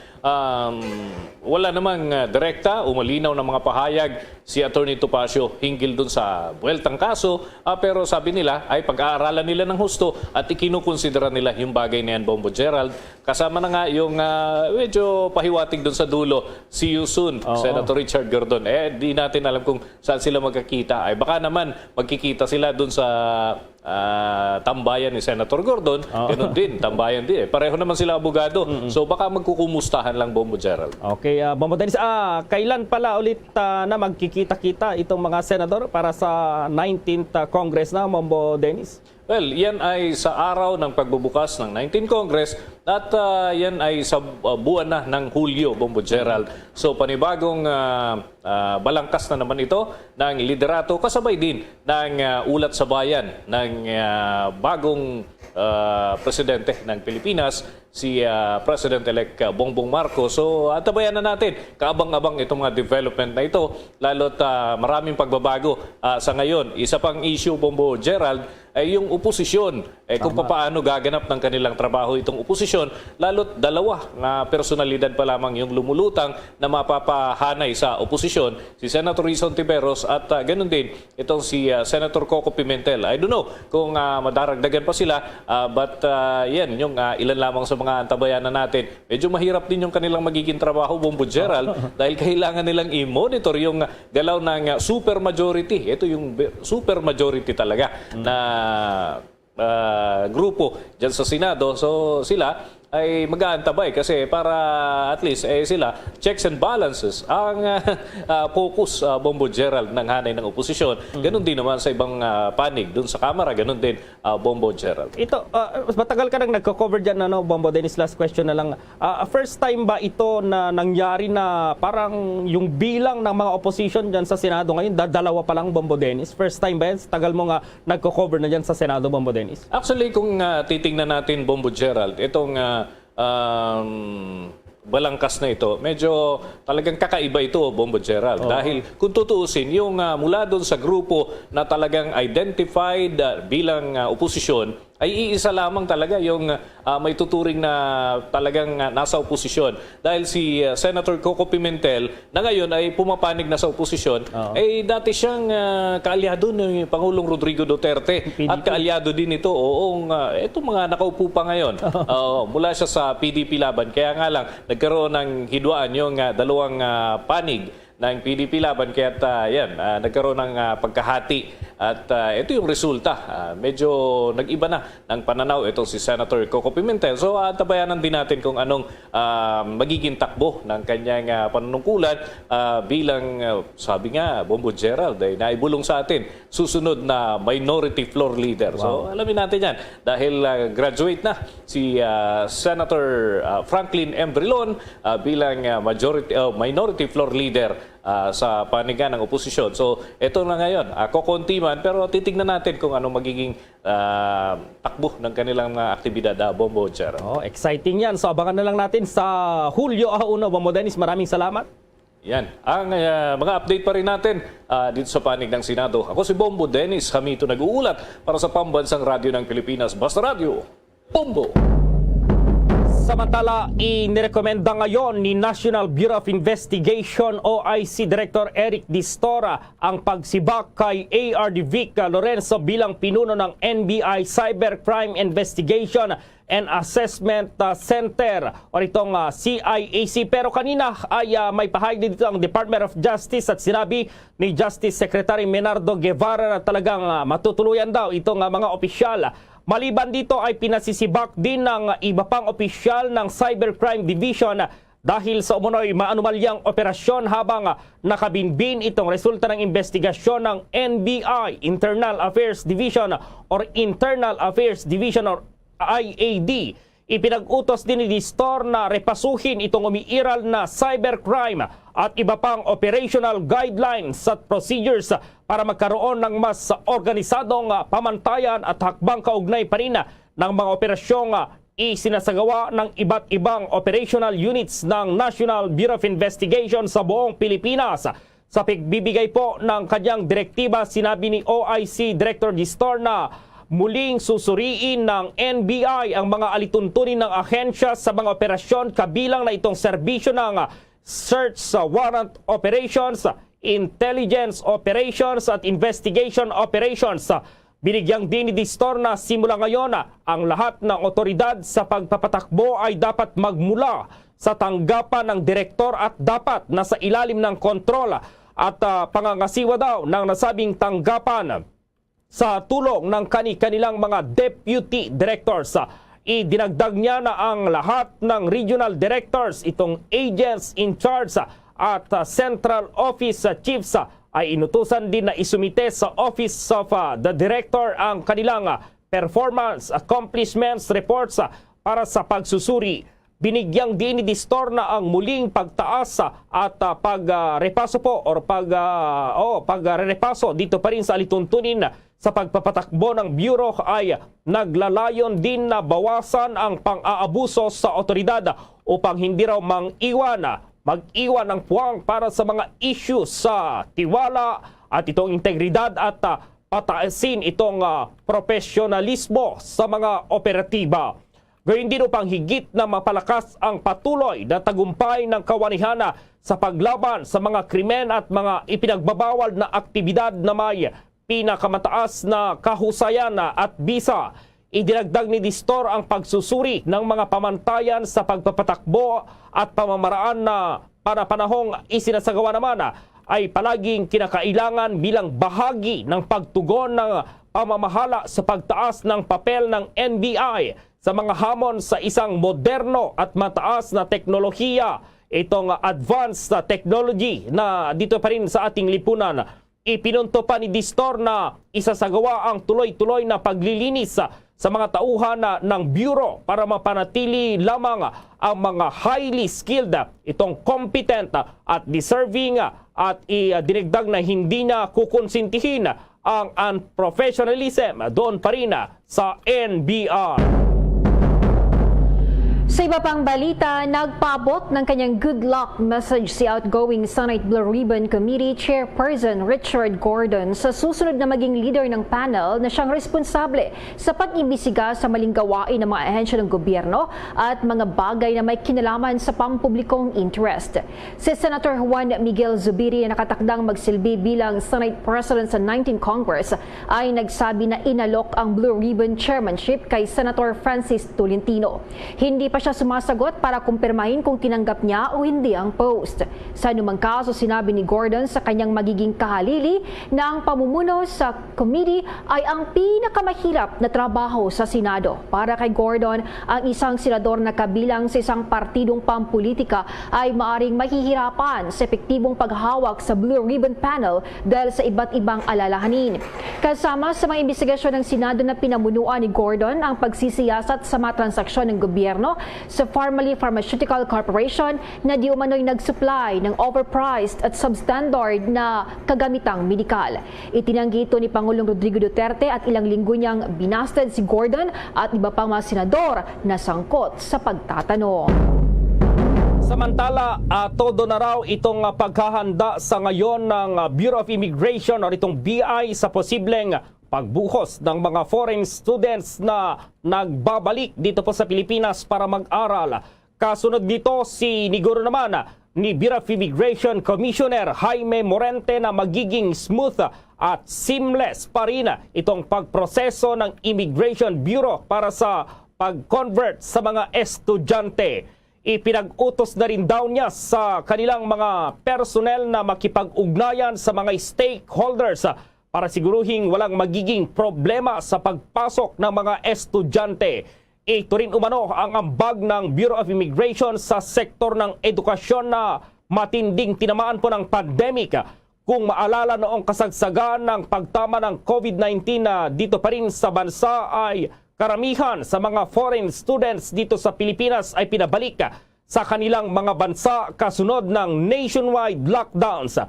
wala namang direkta o malinaw na mga pahayag si Attorney Topacio hinggil dun sa buweltang kaso, pero sabi nila ay pag-aaralan nila ng husto at ikinukonsidera nila yung bagay na yan, Bombo Gerald. Kasama na nga yung medyo pahiwatig dun sa dulo, see you soon, Senator Richard Gordon. Di natin alam kung saan sila magkakita. Ay baka naman magkikita sila dun sa tambayan ni Senator Gordon, ganun din, tambayan din. Pareho naman sila abogado. So baka magkukumustahan lang, Bombo Gerald. Okay, Bombo Dennis, kailan pala ulit na magkikita-kita itong mga senador para sa 19th Congress na, Bombo Dennis? Well, yan ay sa araw ng pagbubukas ng 19th Congress at yan ay sa buwan na ng Hulyo, Bombo Gerald. So panibagong balangkas na naman ito ng liderato kasabay din ng ulat sa bayan ng bagong presidente ng Pilipinas, si President-elect Bongbong Marcos. So antabayan na natin, kaabang-abang itong mga development na ito, lalo't maraming pagbabago sa ngayon. Isa pang issue, Bombo Gerald, ay yung oposisyon, kung paano gaganap ng kanilang trabaho itong oposisyon, lalo't dalawa na personalidad pa lamang yung lumulutang na mapapahanay sa oposisyon, si Senator Rizon Tiveros at ganun din itong si Senator Coco Pimentel. I don't know kung madaragdagan pa sila, but yan yung ilan lamang sa mga antabayanan natin. Medyo mahirap din yung kanilang magiging trabaho, Bombo Gerald, dahil kailangan nilang i-monitor yung galaw ng super majority. Ito yung super majority talaga na grupo dyan sa Senado. So sila ay mag-aantabay kasi para at least sila checks and balances ang focus, Bombo Gerald, ng hanay ng oposisyon. Ganon din naman sa ibang panig dun sa Kamara, ganon din, Bombo Gerald. Ito, matagal ka nang nagko-cover dyan, Bombo Dennis, last question na lang. First time ba ito na nangyari na parang yung bilang ng mga opposition dyan sa Senado ngayon, dalawa pa lang, Bombo Dennis? First time ba yan? Tagal mo nga nagko-cover na dyan sa Senado, Bombo Dennis? Actually, kung titingnan natin, Bombo Gerald, itong balangkas na ito, medyo talagang kakaiba ito, Bombo Gerald. Dahil kung tutuusin, yung mula doon sa grupo na talagang identified bilang oposisyon, ay iisa lamang talaga yung may tuturing na talagang nasa oposisyon. Dahil si Senator Coco Pimentel, na ngayon ay pumapanig na sa oposisyon, ay dati siyang kaalyado ni Pangulong Rodrigo Duterte. PDP. At kaalyado din ito, itong mga nakaupo pa ngayon. Mula siya sa PDP laban. Kaya nga lang, nagkaroon ng hidwaan yung dalawang panig ng PDP laban, kaya nagkaroon ng pagkahati at ito yung resulta. Medyo nag-iba na ng pananaw itong si Senator Coco Pimentel. So tabayanan din natin kung anong magiging takbo ng kanyang panunungkulan bilang, sabi nga, Bombo Gerald, ay naibulong sa atin susunod na minority floor leader. So alamin natin yan dahil graduate na si Senator Franklin M. Drilon bilang minority floor leader sa panigan ng oposisyon. So, ito na ngayon, kokonti man, pero titignan natin kung anong magiging takbo ng kanilang aktibidad, Bombo Gerald. Exciting yan. So, abangan na lang natin sa Hulyo 1, Bombo Dennis. Maraming salamat. Yan. Ang mga update pa rin natin dito sa panig ng Senado. Ako si Bombo Dennis, kami ito nag-uulat para sa Pambansang Radyo ng Pilipinas. Basta Radio, Bombo! Samantala, inirekomenda ngayon ni National Bureau of Investigation OIC Director Eric Distora ang pagsibak kay ARD Vic Lorenzo bilang pinuno ng NBI Cybercrime Investigation and Assessment Center o itong CIAC. Pero kanina ay may pahayag dito ang Department of Justice at sinabi ni Justice Secretary Menardo Guevara na talagang matutuluyan daw itong mga opisyal. Maliban dito ay pinasisibak din ng iba pang opisyal ng Cybercrime Division dahil sa umunoy maanumalyang operasyon habang nakabinbin itong resulta ng investigasyon ng NBI, Internal Affairs Division or Internal Affairs Division or IAD. Ipinag-utos din ni Distor na repasuhin itong umiiral na cybercrime at iba pang operational guidelines at procedures para magkaroon ng mas organisadong pamantayan at hakbang kaugnay pa rin ng mga operasyong isinasagawa ng iba't ibang operational units ng National Bureau of Investigation sa buong Pilipinas. Sa pagbibigay po ng kanyang direktiba, sinabi ni OIC Director Distor na muling susuriin ng NBI ang mga alituntunin ng ahensya sa mga operasyon kabilang na itong serbisyo ng search warrant operations, intelligence operations at investigation operations. Binigyang din ni Distor na simula ngayon ang lahat ng otoridad sa pagpapatakbo ay dapat magmula sa tanggapan ng direktor at dapat nasa ilalim ng kontrol at pangangasiwa daw ng nasabing tanggapan sa tulong ng kanilang mga deputy directors. Idinagdag niya na ang lahat ng regional directors, itong agents in charge at central office chiefs ay inutusan din na isumite sa Office of the Director ang kanilang performance accomplishments reports para sa pagsusuri. Binigyang din ni Distor na ang muling pagtaas at pagrepaso po or pagrepaso dito pa rin sa alituntunin sa pagpapatakbo ng Bureau ay naglalayon din na bawasan ang pang-aabuso sa otoridad upang hindi raw mag-iwan ng puwang para sa mga issues sa tiwala at itong integridad at pataasin itong profesionalismo sa mga operatiba. Gayun din upang higit na mapalakas ang patuloy na tagumpay ng kawanihana sa paglaban sa mga krimen at mga ipinagbabawal na aktibidad na may pinakamataas na kahusayan at bisa. Idinagdag ni Distor ang pagsusuri ng mga pamantayan sa pagpapatakbo at pamamaraan na panahong isinasagawa naman ay palaging kinakailangan bilang bahagi ng pagtugon ng pamamahala sa pagtaas ng papel ng NBI sa mga hamon sa isang moderno at mataas na teknolohiya. Itong advanced technology na dito pa rin sa ating lipunan. Ipinunto pa ni Distor na isasagawa ang tuloy-tuloy na paglilinis sa mga tauhan ng Bureau para mapanatili lamang ang mga highly skilled, itong competent at deserving at dinigdag na hindi na kukonsintihin ang unprofessionalism doon pa rin sa NBI. Sa iba pang balita, nagpaabot ng kanyang good luck message si outgoing Senate Blue Ribbon Committee Chairperson Richard Gordon sa susunod na maging leader ng panel na siyang responsable sa pag-imbisiga sa maling gawain ng mga ahensya ng gobyerno at mga bagay na may kinalaman sa pampublikong interest. Si Senator Juan Miguel Zubiri na nakatakdang magsilbi bilang Senate President sa 19th Congress ay nagsabi na inalok ang Blue Ribbon Chairmanship kay Senator Francis Tolentino. Hindi pa siya sumasagot para kumpirmahin kung tinanggap niya o hindi ang post. Sa anumang kaso, sinabi ni Gordon sa kanyang magiging kahalili na ang pamumuno sa committee ay ang pinakamahirap na trabaho sa Senado. Para kay Gordon, ang isang senador na kabilang sa isang partidong pampolitika ay maaring mahihirapan sa epektibong paghawak sa Blue Ribbon Panel dahil sa iba't ibang alalahanin. Kasama sa mga investigasyon ng Senado na pinamunuan ni Gordon ang pagsisiyasat sa mga transaksyon ng gobyerno sa Pharmaly Pharmaceutical Corporation na di umano'y nag-supply ng overpriced at substandard na kagamitang medikal. Itinanggi ito ni Pangulong Rodrigo Duterte at ilang linggo niyang binasted si Gordon at iba pang mga senador na sangkot sa pagtatanong. Samantala, todo na raw itong paghahanda sa ngayon ng Bureau of Immigration o itong BI sa posibleng pagbuhos ng mga foreign students na nagbabalik dito po sa Pilipinas para mag-aral. Kasunod dito, siniguro naman ni Bureau of Immigration Commissioner Jaime Morente na magiging smooth at seamless pa rin itong pagproseso ng Immigration Bureau para sa pag-convert sa mga estudyante. Ipinag-utos na rin daw niya sa kanilang mga personnel na makipag-ugnayan sa mga stakeholders para siguruhing walang magiging problema sa pagpasok ng mga estudyante. Ito rin umano ang ambag ng Bureau of Immigration sa sektor ng edukasyon na matinding tinamaan po ng pandemic. Kung maalala noong kasagsagan ng pagtama ng COVID-19 na dito pa rin sa bansa ay karamihan sa mga foreign students dito sa Pilipinas ay pinabalik sa kanilang mga bansa kasunod ng nationwide lockdowns.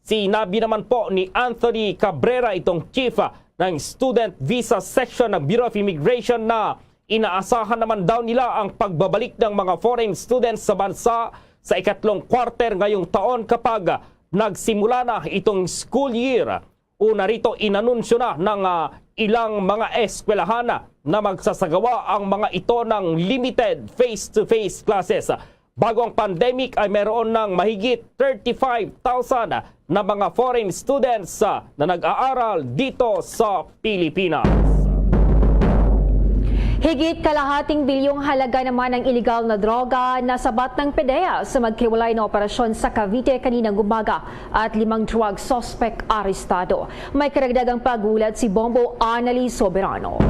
Sinabi naman po ni Anthony Cabrera, itong chief ng Student Visa Section ng Bureau of Immigration, na inaasahan naman daw nila ang pagbabalik ng mga foreign students sa bansa sa ikatlong quarter ngayong taon kapag nagsimula na itong school year. Una rito, inanunsyo na ng ilang mga eskwelahan na magsasagawa ang mga ito ng limited face-to-face classes. Bago ang pandemic ay meron ng mahigit 35,000 na mga foreign students na nag-aaral dito sa Pilipinas. Higit kalahating bilyong halaga naman ang iligal na droga na sabat ng PDEA sa maghiwalay na operasyon sa Cavite kaninang umaga at 5 drug suspect arestado. May karagdagang pagulat si Bombo Annalyn Soberano.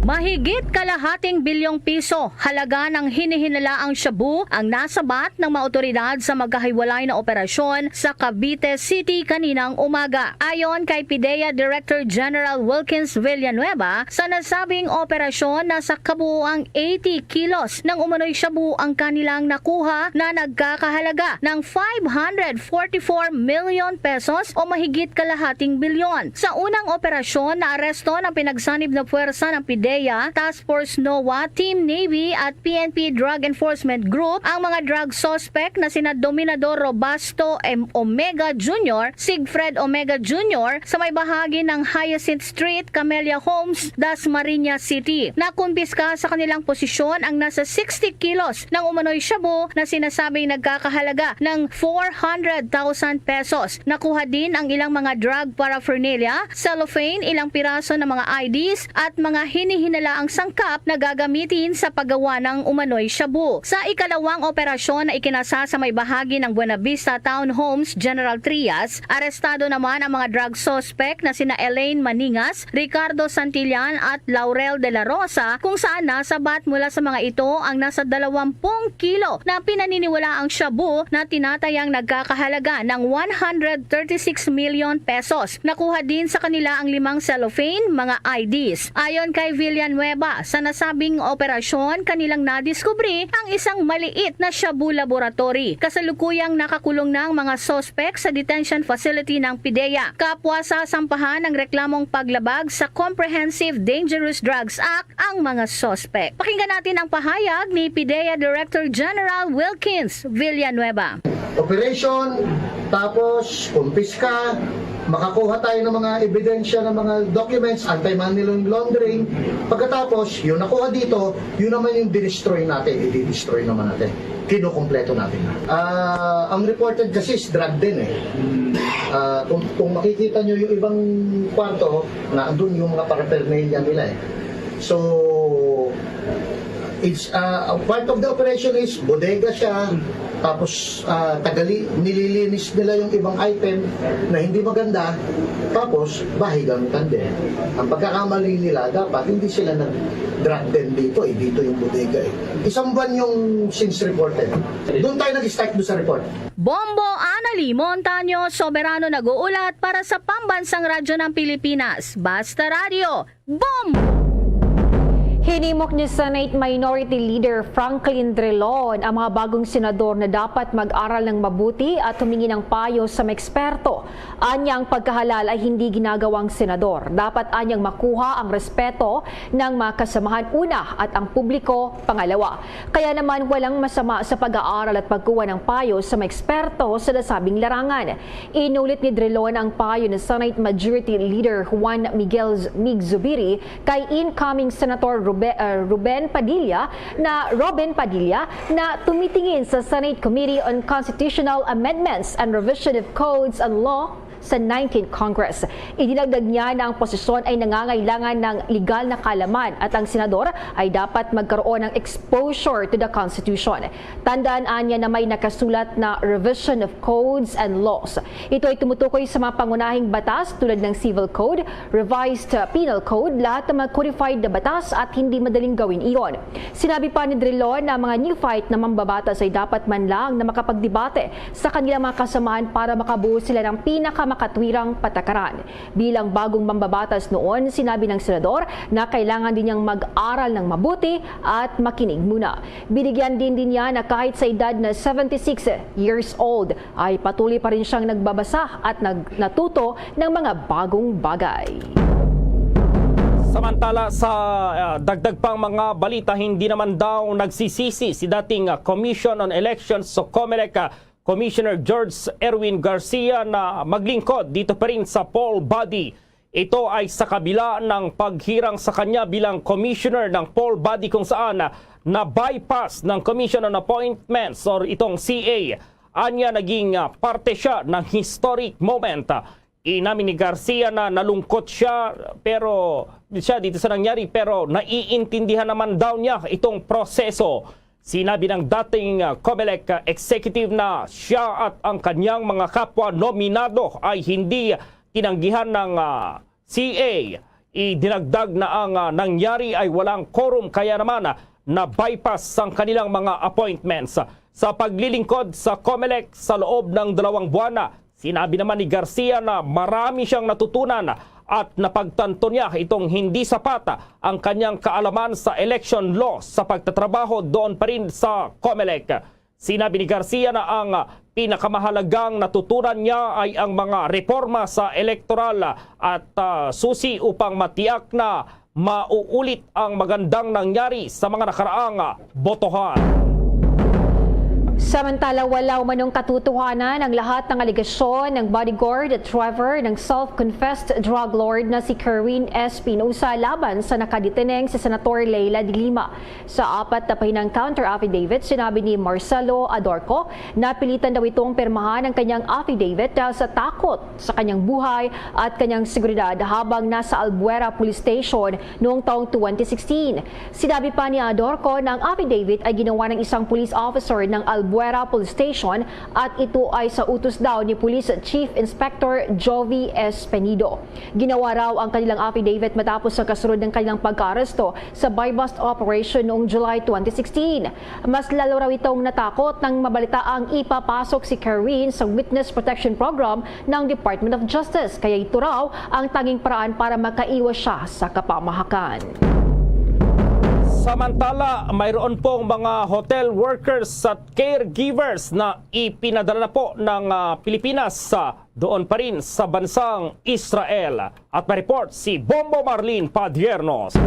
Mahigit kalahating bilyong piso halaga ng hinihinalaang shabu ang nasabat ng mga otoridad sa magkahiwalay na operasyon sa Cavite City kaninang umaga. Ayon kay PDEA Director General Wilkins Villanueva, sa nasabing operasyon nasa kabuuang 80 kilos ng umano'y shabu ang kanilang nakuha na nagkakahalaga ng 544 million pesos o mahigit kalahating bilyon. Sa unang operasyon na aresto ng pinagsanib na puwersa ng PDEA, Task Force NOAA, Team Navy at PNP Drug Enforcement Group ang mga drug suspect na sina Dominador Robasto M. Omega Jr., Sigfred Omega Jr. sa may bahagi ng Hyacinth Street, Camellia Homes, Dasmariñas City. Nakumpiska sa kanilang posisyon ang nasa 60 kilos ng umano'y shabu na sinasabing nagkakahalaga ng 400,000 pesos. Nakuha din ang ilang mga drug paraphernalia, cellophane, ilang piraso ng mga IDs at mga hinihinalaang sangkap na gagamitin sa paggawa ng umano'y shabu. Sa ikalawang operasyon na ikinasa sa may bahagi ng Buena Vista Town Homes, General Trias, arestado naman ang mga drug suspect na sina Elaine Maningas, Ricardo Santillan at Laurel de la Rosa, kung saan nasabat mula sa mga ito ang nasa 20 kilo na pinaniniwalaang shabu na tinatayang nagkakahalaga ng 136 million pesos. Nakuha din sa kanila ang 5 cellophane, mga IDs. Ayon kay Villanueva, sa nasabing operasyon, kanilang nadiskubre ang isang maliit na shabu laboratory. Kasalukuyang nakakulong ng mga suspect sa detention facility ng PDEA. Kapwa sa sampahan ng reklamong paglabag sa Comprehensive Dangerous Drugs Act ang mga suspect. Pakinggan natin ang pahayag ni PDEA Director General Wilkins Villanueva. Operation, tapos kumpiska, makakuha tayo ng mga ebidensya ng mga documents, anti-money laundering. Pagkatapos, yung nakuha dito, yun naman yung dinestroy natin, i-destroy naman natin. Kinukumpleto natin. Ang reported kasi is drug din eh. Kung makikita nyo yung ibang kwarto, na andun yung mga paraphernalia nila eh. So, it's part of the operation is bodega siya, tapos nililinis nila yung ibang item na hindi maganda, tapos bahay gamitan din. Ang pagkakamali nila, dapat hindi sila nag-drug den dito eh, dito yung bodega eh. Isang buwan yung since reported. Doon tayo nag-start doon sa report. Bombo Annalyn Montaño Soberano nag-uulat para sa Pambansang Radyo ng Pilipinas. Basta Radio, Bombo! Hinimok ni Senate Minority Leader Franklin Drilon ang mga bagong senador na dapat mag-aral ng mabuti at humingi ng payo sa mga eksperto. Anyang pagkahalal ay hindi ginagawang senador. Dapat anyang makuha ang respeto ng mga kasamahan una at ang publiko pangalawa. Kaya naman walang masama sa pag-aaral at pagkuha ng payo sa mga eksperto sa nasabing larangan. Inulit ni Drilon ang payo ni Senate Majority Leader Juan Miguel Zubiri kay incoming Senator Robin Padilla na tumitingin sa Senate Committee on Constitutional Amendments and Revision of Codes and Law sa 19th Congress. Idinagdag niya na ang posisyon ay nangangailangan ng legal na kaalaman at ang senador ay dapat magkaroon ng exposure to the Constitution. Tandaan niya na may nakasulat na Revision of Codes and Laws. Ito ay tumutukoy sa mga pangunahing batas tulad ng Civil Code, Revised Penal Code, lahat ng mga codified na batas at hindi madaling gawin iyon. Sinabi pa ni Drilon na mga neophyte na mambabatas ay dapat man lang na makapagdebate sa kanilang mga kasamahan para makabuo sila ng pinakamakatwirang patakaran. Bilang bagong mambabatas noon, sinabi ng senador na kailangan din niyang mag-aral ng mabuti at makinig muna. Binigyan din niya na kahit sa edad na 76 years old ay patuloy pa rin siyang nagbabasa at natuto ng mga bagong bagay. Samantala sa dagdag pang mga balita, hindi naman daw nagsisisi si dating Commission on Elections o COMELEC Commissioner George Erwin Garcia na maglingkod dito pa rin sa poll body. Ito ay sa kabila ng paghirang sa kanya bilang commissioner ng poll body kung saan na bypass ng Commission on Appointments or itong CA. Anya naging parte siya ng historic moment. Inamin ni Garcia na nalungkot siya dito sa nangyari pero naiintindihan naman daw niya itong proseso. Sinabi ng dating COMELEC executive na siya at ang kanyang mga kapwa nominado ay hindi tinanggihan ng CA. Idinagdag na ang nangyari ay walang quorum kaya naman na bypass ang kanilang mga appointments. Sa paglilingkod sa COMELEC sa loob ng 2 buwan, sinabi naman ni Garcia na marami siyang natutunan at napagtanto niya itong hindi sapat ang kanyang kaalaman sa election law sa pagtatrabaho doon pa rin sa COMELEC. Sinabi ni Garcia na ang pinakamahalagang natutunan niya ay ang mga reforma sa electoral at susi upang matiyak na mauulit ang magandang nangyari sa mga nakaraang botohan. Samantala, wala umanong katotohanan ang lahat ng aligasyon ng bodyguard at driver ng self-confessed drug lord na si Kerwin Espinosa laban sa nakadeteneng si Senator Leila de Lima. Sa 4 na pahinang counter affidavit, sinabi ni Marcelo Adorco na pilitan daw itong pirmahan ang kanyang affidavit dahil sa takot sa kanyang buhay at kanyang seguridad habang nasa Albuera Police Station noong taong 2016. Sinabi pa ni Adorco na ang affidavit ay ginawa ng isang police officer ng Albuera Police Station at ito ay sa utos daw ni Police Chief Inspector Jovi Espenido. Ginawa raw ang kanilang affidavit matapos sa kasunod ng kanilang pagka-aresto sa buy-bust operation noong July 2016. Mas lalo raw itong natakot nang mabalitaang ipapasok si Kerwin sa Witness Protection Program ng Department of Justice. Kaya ito raw ang tanging paraan para makaiwas siya sa kapamahakan. Samantala, mayroon pong mga hotel workers at caregivers na ipinadala na po ng Pilipinas doon pa rin sa bansang Israel. At ma-report si Bombo Marlene Padiernos.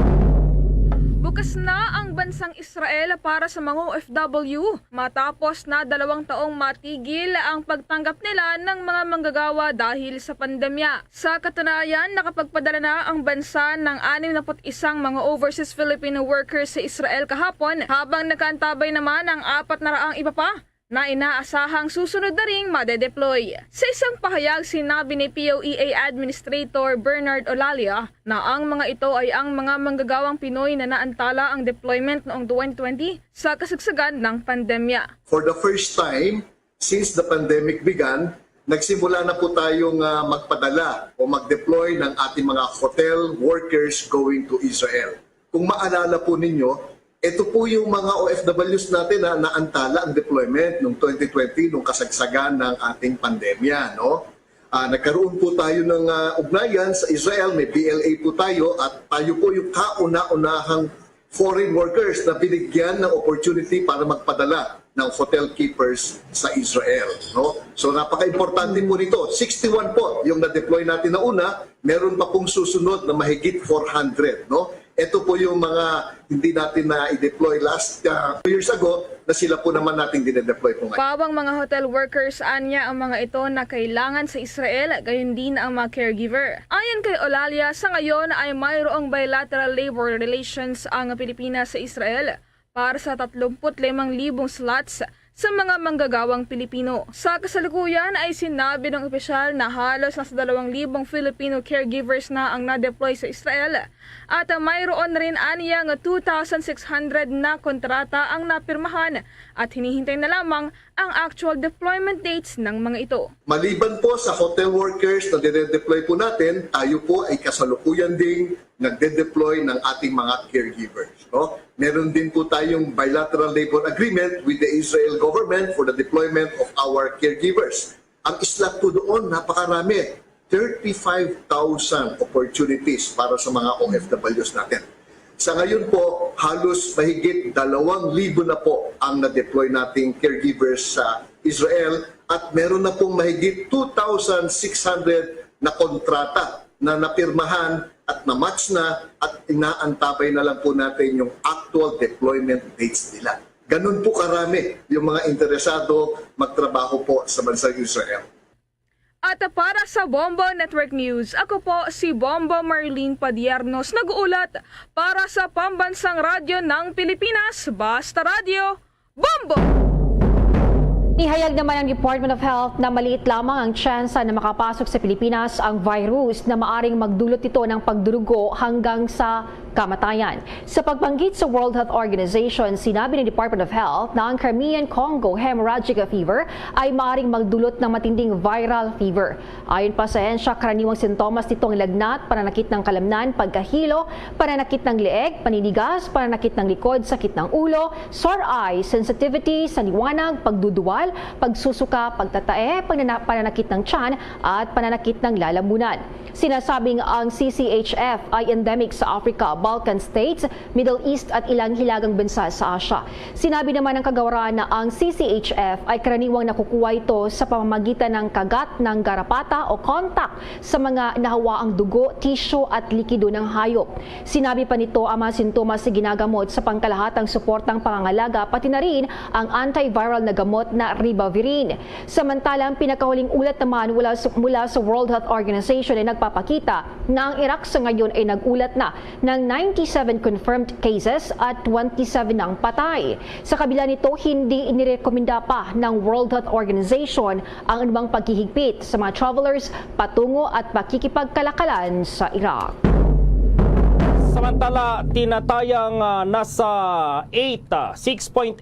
Bukas na ang bansang Israel para sa mga OFW matapos na 2 taong matigil ang pagtanggap nila ng mga manggagawa dahil sa pandemya. Sa katunayan, nakapagpadala na ang bansa ng 61 mga overseas Filipino workers sa Israel kahapon habang nakaantabay naman ang 400 iba pa na inaasahang susunod na ring madedeploy. Sa isang pahayag, sinabi ni POEA Administrator Bernard Olalia na ang mga ito ay ang mga manggagawang Pinoy na naantala ang deployment noong 2020 sa kasagsagan ng pandemya. For the first time since the pandemic began, nagsimula na po tayong magpadala o mag-deploy ng ating mga hotel workers going to Israel. Kung maalala po ninyo, ito po yung mga OFWs natin na naantala ang deployment noong 2020 nung kasagsagan ng ating pandemya. No? Nagkaroon po tayo ng ugnayan sa Israel, may BLA po tayo at tayo po yung kauna-unahang foreign workers na binigyan ng opportunity para magpadala ng hotel keepers sa Israel. No? So napaka-importante po nito. 61 po yung na-deploy natin na una, meron pa pong susunod na mahigit 400. No? Ito po yung mga hindi natin na i-deploy last 2 years ago na sila po naman natin dinedeploy po ngayon. Pawang mga hotel workers, anya ang mga ito na kailangan sa Israel, gayon din ang mga caregiver. Ayon kay Olalia, sa ngayon ay mayroong bilateral labor relations ang Pilipinas sa Israel para sa 35,000 slots sa mga manggagawang Pilipino. Sa kasalukuyan ay sinabi ng opisyal na halos nasa 2,000 Filipino caregivers na ang na-deploy sa Israel at mayroon rin aniyang 2,600 na kontrata ang napirmahan at hinihintay na lamang ang actual deployment dates ng mga ito. Maliban po sa hotel workers na dinedeploy po natin, tayo po ay kasalukuyan ding nagde-deploy ng ating mga caregivers. No? Meron din po tayong bilateral labor agreement with the Israel government for the deployment of our caregivers. Ang slot po doon, napakarami. 35,000 opportunities para sa mga OFWs natin. Sa ngayon po, halos mahigit 2,000 na po ang na-deploy nating caregivers sa Israel at meron na pong mahigit 2,600 na kontrata na napirmahan at na-match na at inaantabay na lang po natin yung actual deployment dates nila. Ganun po karami yung mga interesado magtrabaho po sa bansang Israel. At para sa Bombo Network News, ako po si Bombo Marlene Padiernos, nag-uulat para sa Pambansang Radyo ng Pilipinas, Basta Radio, Bombo! Ihayag naman ng Department of Health na maliit lamang ang tsansa na makapasok sa Pilipinas ang virus na maaring magdulot ito ng pagdurugo hanggang sa kamatayan. Sa pagbanggit sa World Health Organization, sinabi ng Department of Health na ang Crimean-Congo hemorrhagic fever ay maaring magdulot ng matinding viral fever. Ayon pa sa ehensya, karaniwang sintomas nitong lagnat, pananakit ng kalamnan, pagkahilo, pananakit ng leeg, paninigas, pananakit ng likod, sakit ng ulo, sore eye, sensitivity sa liwanag, pagduduwal, pagsusuka, pagtatae, pananakit ng tiyan at pananakit ng lalamunan. Sinasabing ang CCHF ay endemic sa Africa, Balkan States, Middle East at ilang hilagang bansa sa Asia. Sinabi naman ng kagawaran na ang CCHF ay karaniwang nakukuha ito sa pamamagitan ng kagat ng garapata o contact sa mga nahawaang dugo, tissue at likido ng hayop. Sinabi pa nito ang mga sintomas na ginagamot sa pangkalahatang suportang pangangalaga pati na rin ang antiviral na gamot na ribavirin. Samantalang pinakahuling ulat naman mula sa World Health Organization ay nagpapakita na ang Iraq sa ngayon ay nagulat na ng 97 confirmed cases at 27 ang patay. Sa kabila nito, hindi inirekomenda pa ng World Health Organization ang anumang paghihigpit sa mga travelers patungo at pakikipagkalakalan sa Iraq. Samantala, tinatayang nasa 6.8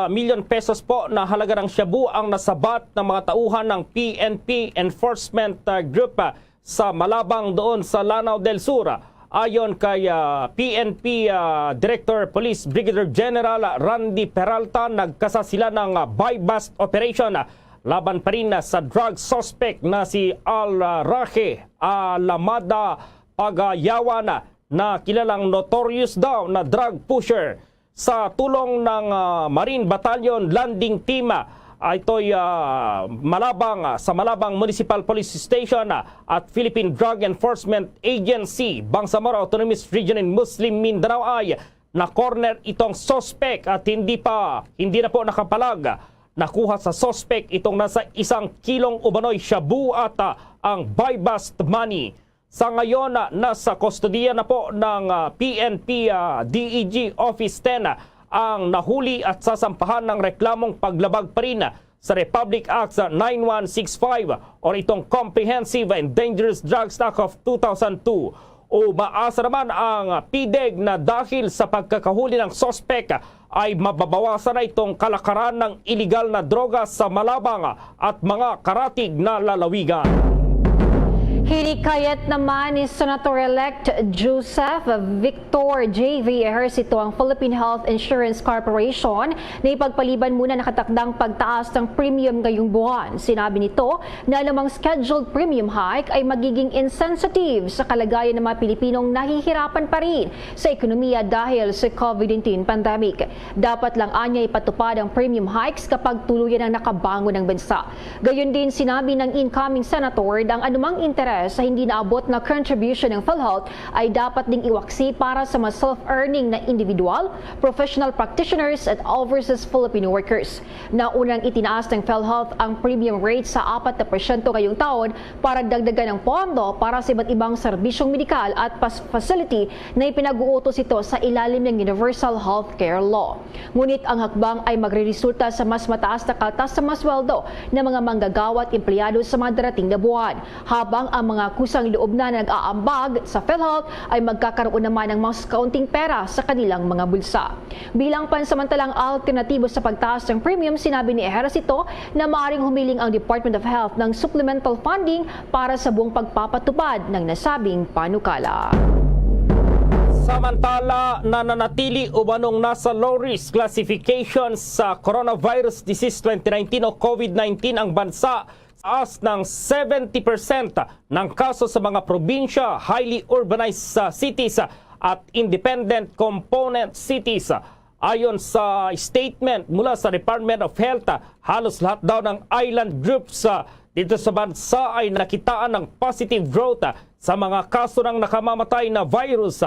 million pesos po na halaga ng shabu ang nasabat ng mga tauhan ng PNP Enforcement Group sa Malabang doon sa Lanao del Sur. Ayon kay PNP Director Police Brigadier General Randy Peralta, nagkasa sila ng buy-bust operation laban pa rin sa drug suspect na si Al-Rahe Alamada Pagayawan na kilalang notorious daw na drug pusher. Sa tulong ng Marine Battalion Landing Team, ito'y sa Malabang Municipal Police Station at Philippine Drug Enforcement Agency, Bangsamoro Autonomous Region in Muslim Mindanao ay na-corner itong suspect at hindi na po nakapalag. Nakuha sa suspect itong nasa 1 kilong umano'y shabu at ang buy-bust money. Sa ngayon, nasa kustodiya na po ng PNP DEG Office 10 ang nahuli at sasampahan ng reklamong paglabag pa rin sa Republic Act 9165 o itong Comprehensive and Dangerous Drugs Act of 2002. Umaasa naman ang PDEG na dahil sa pagkakahuli ng sospek ay mababawasan na itong kalakaran ng iligal na droga sa Malabang at mga karatig na lalawigan. Hinikayat naman ni Senator-elect Joseph Victor J.V. Ejercito ang Philippine Health Insurance Corporation na ipagpaliban muna nakatakdang pagtaas ng premium ngayong buwan. Sinabi nito na anumang scheduled premium hike ay magiging insensitive sa kalagayan ng mga Pilipinong nahihirapan pa rin sa ekonomiya dahil sa COVID-19 pandemic. Dapat lang anya ipatupad ang premium hikes kapag tuluyan ang nakabangon ng bansa. Gayon din sinabi ng incoming senator na ang anumang interes sa hindi naabot na contribution ng PhilHealth ay dapat ding iwaksi para sa mga self-earning na individual, professional practitioners at overseas Filipino workers. Naunang itinaas ng PhilHealth ang premium rate sa 4% ngayong taon para dagdagan ng pondo para sa iba't ibang serbisyong medikal at facility na ipinag-uutos ito sa ilalim ng Universal Healthcare Law. Ngunit ang hakbang ay magreresulta sa mas mataas na kaltas sa masweldo ng mga manggagawa at empleyado sa mga darating na buwan, habang ang mga kusang loob na nag-aambag sa PhilHealth ay magkakaroon naman ng mas kaunting pera sa kanilang mga bulsa. Bilang pansamantalang alternatibo sa pagtaas ng premium, sinabi ni Ejercito na maaaring humiling ang Department of Health ng supplemental funding para sa buong pagpapatupad ng nasabing panukala. Samantala, nananatili umanong nasa low-risk classification sa Coronavirus Disease 2019 o COVID-19 ang bansa, taas ng 70% ng kaso sa mga probinsya, highly urbanized cities at independent component cities. Ayon sa statement mula sa Department of Health, halos lahat daw ng island groups dito sa bansa ay nakitaan ng positive growth sa mga kaso ng nakamamatay na virus.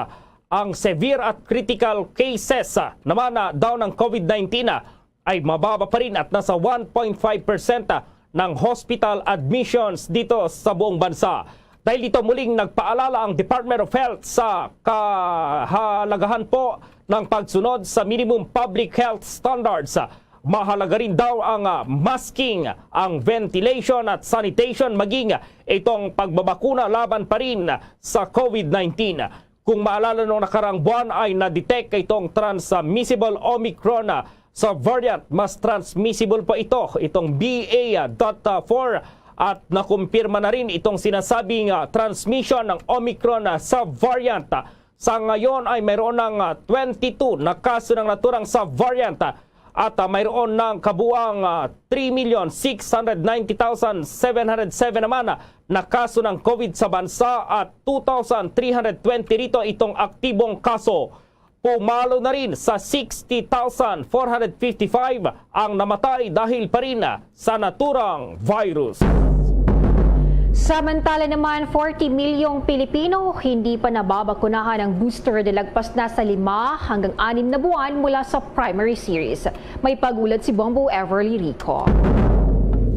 Ang severe at critical cases naman daw ng COVID-19 ay mababa pa rin at nasa 1.5% ng hospital admissions dito sa buong bansa. Dahil dito muling nagpaalala ang Department of Health sa kahalagahan po ng pagsunod sa minimum public health standards. Mahalaga rin daw ang masking, ang ventilation at sanitation, maging itong pagbabakuna laban pa rin sa COVID-19. Kung maalala nung nakarang buwan ay na-detect itong transmissible Omicron sa variant. Mas transmissible pa itong BA.4 at nakumpirma na rin itong sinasabing transmission ng Omicron sa variant. Sa ngayon ay mayroon ng 22 na kaso ng naturang sa variant at mayroon ng kabuang 3,690,707 naman na kaso ng COVID sa bansa at 2,320 rito itong aktibong kaso. Pumalo na rin sa 60,455 ang namatay dahil pa rin sa naturang virus. Samantala naman, 40 milyong Pilipino hindi pa nababakunahan ng booster de lagpas na sa 5 hanggang 6 na buwan mula sa primary series. May pagulat si Bombo Everly Rico.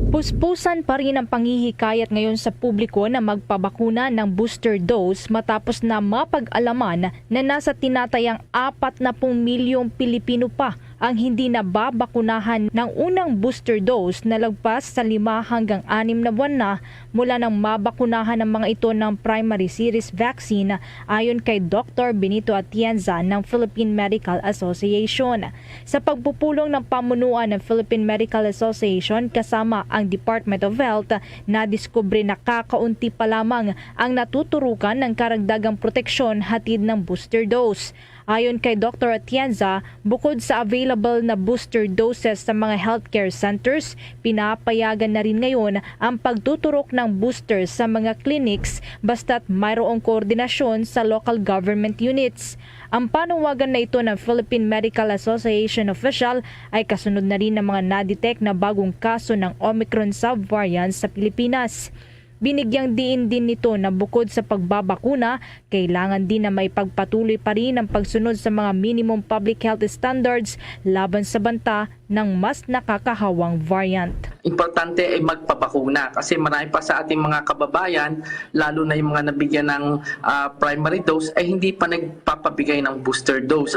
Puspusan pa rin ang panghihikayat ngayon sa publiko na magpabakuna ng booster dose matapos na mapag-alaman na nasa tinatayang 40 milyong Pilipino pa ang hindi nababakunahan ng unang booster dose na lagpas sa 5 hanggang 6 na buwan na mula nang mabakunahan ng mga ito ng primary series vaccine ayon kay Dr. Benito Atienza ng Philippine Medical Association. Sa pagpupulong ng pamunuan ng Philippine Medical Association kasama ang Department of Health, nadiskubre na kakaunti pa lamang ang natuturukan ng karagdagang proteksyon hatid ng booster dose. Ayon kay Dr. Atienza, bukod sa available na booster doses sa mga healthcare centers, pinapayagan na rin ngayon ang pagtuturok ng booster sa mga clinics basta't mayroong koordinasyon sa local government units. Ang panawagan na ito ng Philippine Medical Association official ay kasunod na rin ng mga na-detect na bagong kaso ng Omicron subvariant sa Pilipinas. Binigyang diin din nito na bukod sa pagbabakuna, kailangan din na may pagpatuloy pa rin ang pagsunod sa mga minimum public health standards laban sa banta ng mas nakakahawang variant. Importante ay magpabakuna kasi marami pa sa ating mga kababayan, lalo na yung mga nabigyan ng primary dose, ay hindi pa nagpapabigay ng booster dose.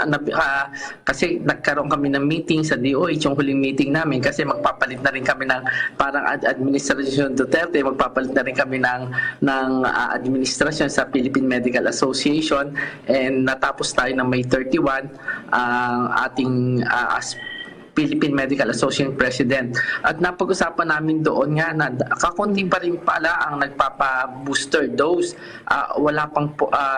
Kasi nagkaroon kami ng meeting sa DOH, yung huling meeting namin, kasi magpapalit na rin kami ng parang Administration Duterte, magpapalit na rin kami ng administrasyon sa Philippine Medical Association, and natapos tayo ng May 31 ang ating Philippine Medical Association President. At napag-usapan namin doon nga na kakunti pa rin pala ang nagpapa-booster dose. Wala pang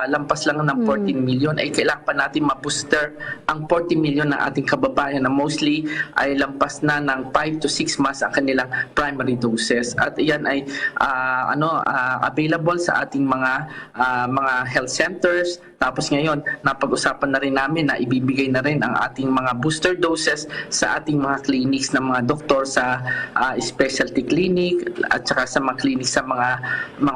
lampas lang ng 14 million. Ay kailangan pa natin ma-booster ang 40 million ng ating kababayan na mostly ay lampas na ng 5 to 6 months ang kanilang primary doses. At iyan ay available sa ating mga health centers. Tapos ngayon, napag-usapan na rin namin na ibibigay na rin ang ating mga booster doses sa ating mga clinics ng mga doktor sa specialty clinic at saka sa mga clinic sa mga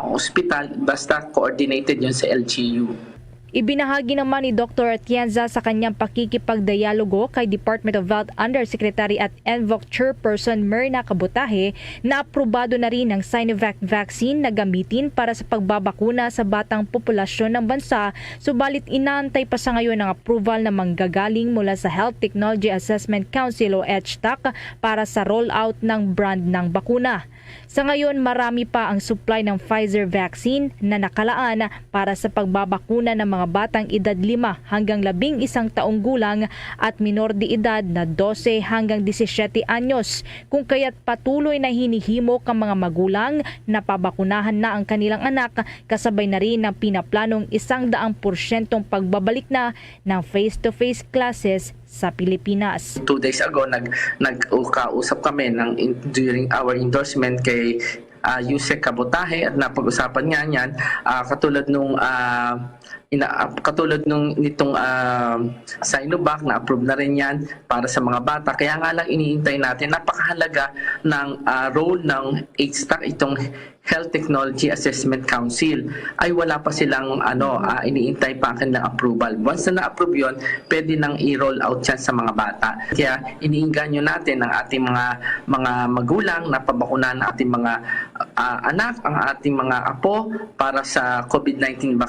ospital, basta coordinated yun sa LGU. Ibinahagi naman ni Dr. Atienza sa kanyang pakikipagdialogo kay Department of Health Undersecretary at NVOC Chairperson Myrna Cabutahe na aprobado na rin ang Sinovac vaccine na gamitin para sa pagbabakuna sa batang populasyon ng bansa, subalit inaantay pa sa ngayon ang approval na manggagaling mula sa Health Technology Assessment Council o HTAC para sa rollout ng brand ng bakuna. Sa ngayon, marami pa ang supply ng Pfizer vaccine na nakalaan para sa pagbabakuna ng mga batang edad 5 hanggang 11 taong gulang at minor de edad na 12 hanggang 17 anyos, kung kaya't patuloy na hinihimok ang mga magulang na pabakunahan na ang kanilang anak, kasabay na rin ng pinaplanong 100% pagbabalik na ng face-to-face classes sa Pilipinas. 2 days ago, nagkausap kami during our endorsement kay Yusek Cabutahe at napag-usapan nga niyan, katulad nung katulad nitong Sinovac na approve na rin yan para sa mga bata. Kaya nga lang iniintay natin, napakahalaga ng role ng HTAC, itong Health Technology Assessment Council, ay wala pa silang iniintay pa ang kanilang approval. Once na na-approve yun, pwede nang i-roll out yan sa mga bata. Kaya iniinganyo natin ang ating mga magulang na pabakunahan ng ating mga anak, ang ating mga apo para sa COVID-19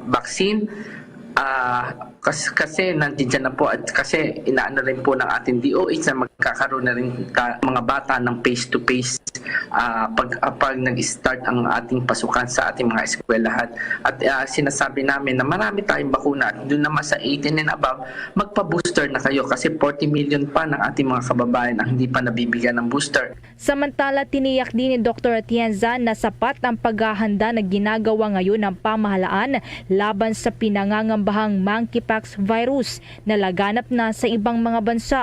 vaccine. Kasi nandiyan na po at kasi inaano rin po ng ating DOH na magkakaroon na rin mga bata ng face-to-face pag nag-start ang ating pasukan sa ating mga eskwelahan. At sinasabi namin na marami tayong bakuna at doon naman sa 18 and above, magpa-booster na kayo kasi 40 million pa ng ating mga kababayan ang hindi pa nabibigyan ng booster. Samantala, tiniyak din ni Dr. Atienza na sapat ang paghahanda na ginagawa ngayon ng pamahalaan laban sa pinangangambahang monkeypox virus na laganap na sa ibang mga bansa.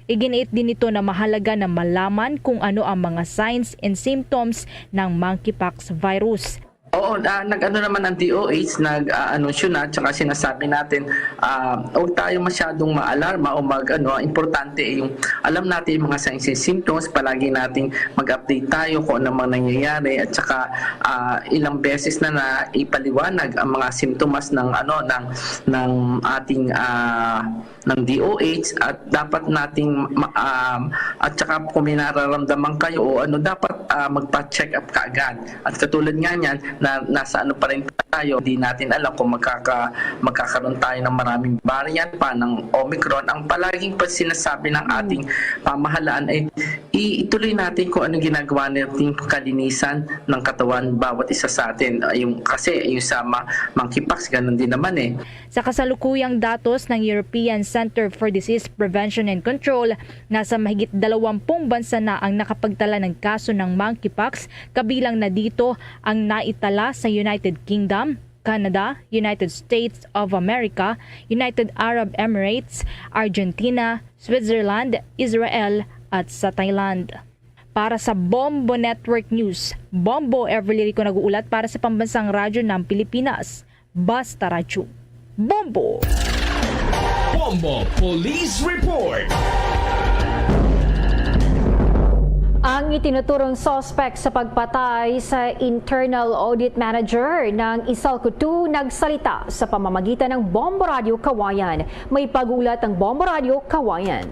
Iginiit din ito na mahalaga na malaman kung ano ang mga signs and symptoms ng monkeypox virus. Oo, nag-ano naman ang DOH, nag-anunsyo na, tsaka sinasabi natin, huwag tayo masyadong maalarma o importante yung alam natin yung mga signs and symptoms, palagi nating mag-update tayo kung ano mga nangyayari at tsaka ilang beses na ipaliwanag ang mga simptomas ng ating ng DOH at dapat nating at tsaka kung may nararamdaman kayo o dapat magpa-check up kaagad. At katulad nga niyan, na nasa pa rin tayo, di natin alam kung magkakaroon tayo ng maraming variant pa ng Omicron. Ang palaging sinasabi ng ating pamahalaan ay ituloy natin kung anong ginagawa natin kalinisan ng katawan bawat isa sa atin. Kasi yung sa monkeypox, ganun din naman eh. Sa kasalukuyang datos ng European Center for Disease Prevention and Control, nasa mahigit 20 bansa na ang nakapagtala ng kaso ng monkeypox, kabilang na dito ang naitala sa United Kingdom, Canada, United States of America, United Arab Emirates, Argentina, Switzerland, Israel at sa Thailand. Para sa Bombo Network News, Bombo Everly Rico nag-uulat para sa Pambansang Radyo ng Pilipinas. Basta Radyo. Bombo! Bombo Police Report! Ang itinuturong suspect sa pagpatay sa Internal Audit Manager ng Isalco 2 nagsalita sa pamamagitan ng Bombo Radio Kawayan. May pagulat ang Bombo Radio Kawayan.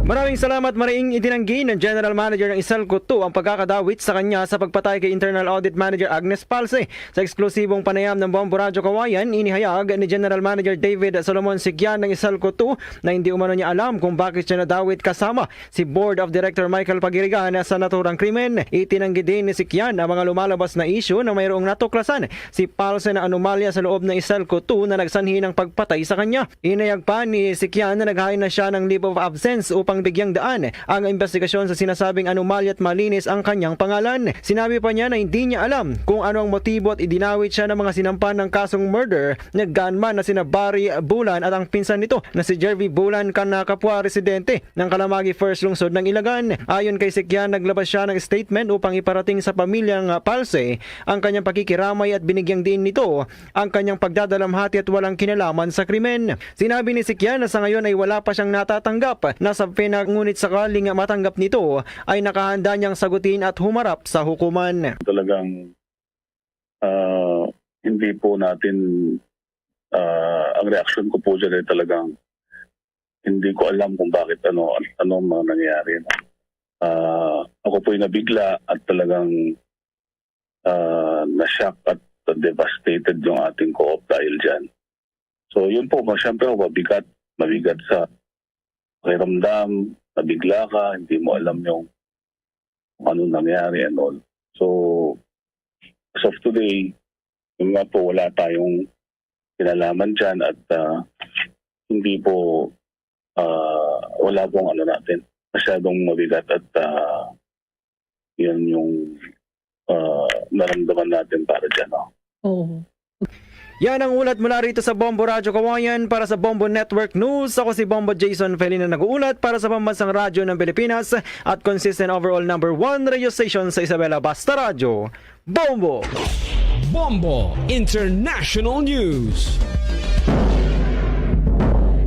Maraming salamat. Mariing itinanggi ng General Manager ng Isalco 2 ang pagkakadawit sa kanya sa pagpatay kay Internal Audit Manager Agnes Palse. Sa eksklusibong panayam ng Bombo Radyo Kawayan, inihayag ni General Manager David Solomon Sigyan ng Isalco 2 na hindi umano niya alam kung bakit siya nadawit kasama si Board of Director Michael Pagirigan sa naturang krimen. Itinanggi din ni Sigyan ang mga lumalabas na issue na mayroong natuklasan si Palse na anomalya sa loob ng Isalco 2 na nagsanhi ng pagpatay sa kanya. Inayag pa ni Sigyan na naghain na siya ng leave of absence upang bigyang daan ang investigasyon sa sinasabing anomalya at malinis ang kanyang pangalan. Sinabi pa niya na hindi niya alam kung ano ang motibo at idinawit siya ng mga sinampan ng kasong murder na gunman na sina Barry Bulan at ang pinsan nito na si Jervy Bulan na kapwa residente ng Kalamagi First Lungsod ng Ilagan. Ayon kay Sikyan, naglabas siya ng statement upang iparating sa pamilyang Palse ang kanyang pakikiramay at binigyang din nito ang kanyang pagdadalamhati at walang kinalaman sa krimen. Sinabi ni Sikyan na sa ngayon ay wala pa siyang natatanggap na sa ngunit sakaling matanggap nito ay nakahanda niyang sagutin at humarap sa hukuman. Talagang hindi po natin ang reaksyon ko po dyan ay talagang hindi ko alam kung bakit ano mga nangyayari. Ako po ay nabigla at talagang na-shock at devastated yung ating co-op dahil dyan. So yun po, siyempre mabigat sa pakiramdam, nabigla ka, hindi mo alam yung ano nangyari and all. So, as of today, yung nga po, wala tayong kinalaman dyan at hindi po, wala pong ano natin, masyadong mabigat at yan yung naramdaman natin para dyan. Oh. Yan ang ulat mula rito sa Bombo Radyo Kawayan para sa Bombo Network News. Ako si Bombo Jason Felina nag-uulat para sa Pambansang Radyo ng Pilipinas at consistent overall number 1 radio station sa Isabela. Basta Radyo, Bombo! Bombo International News.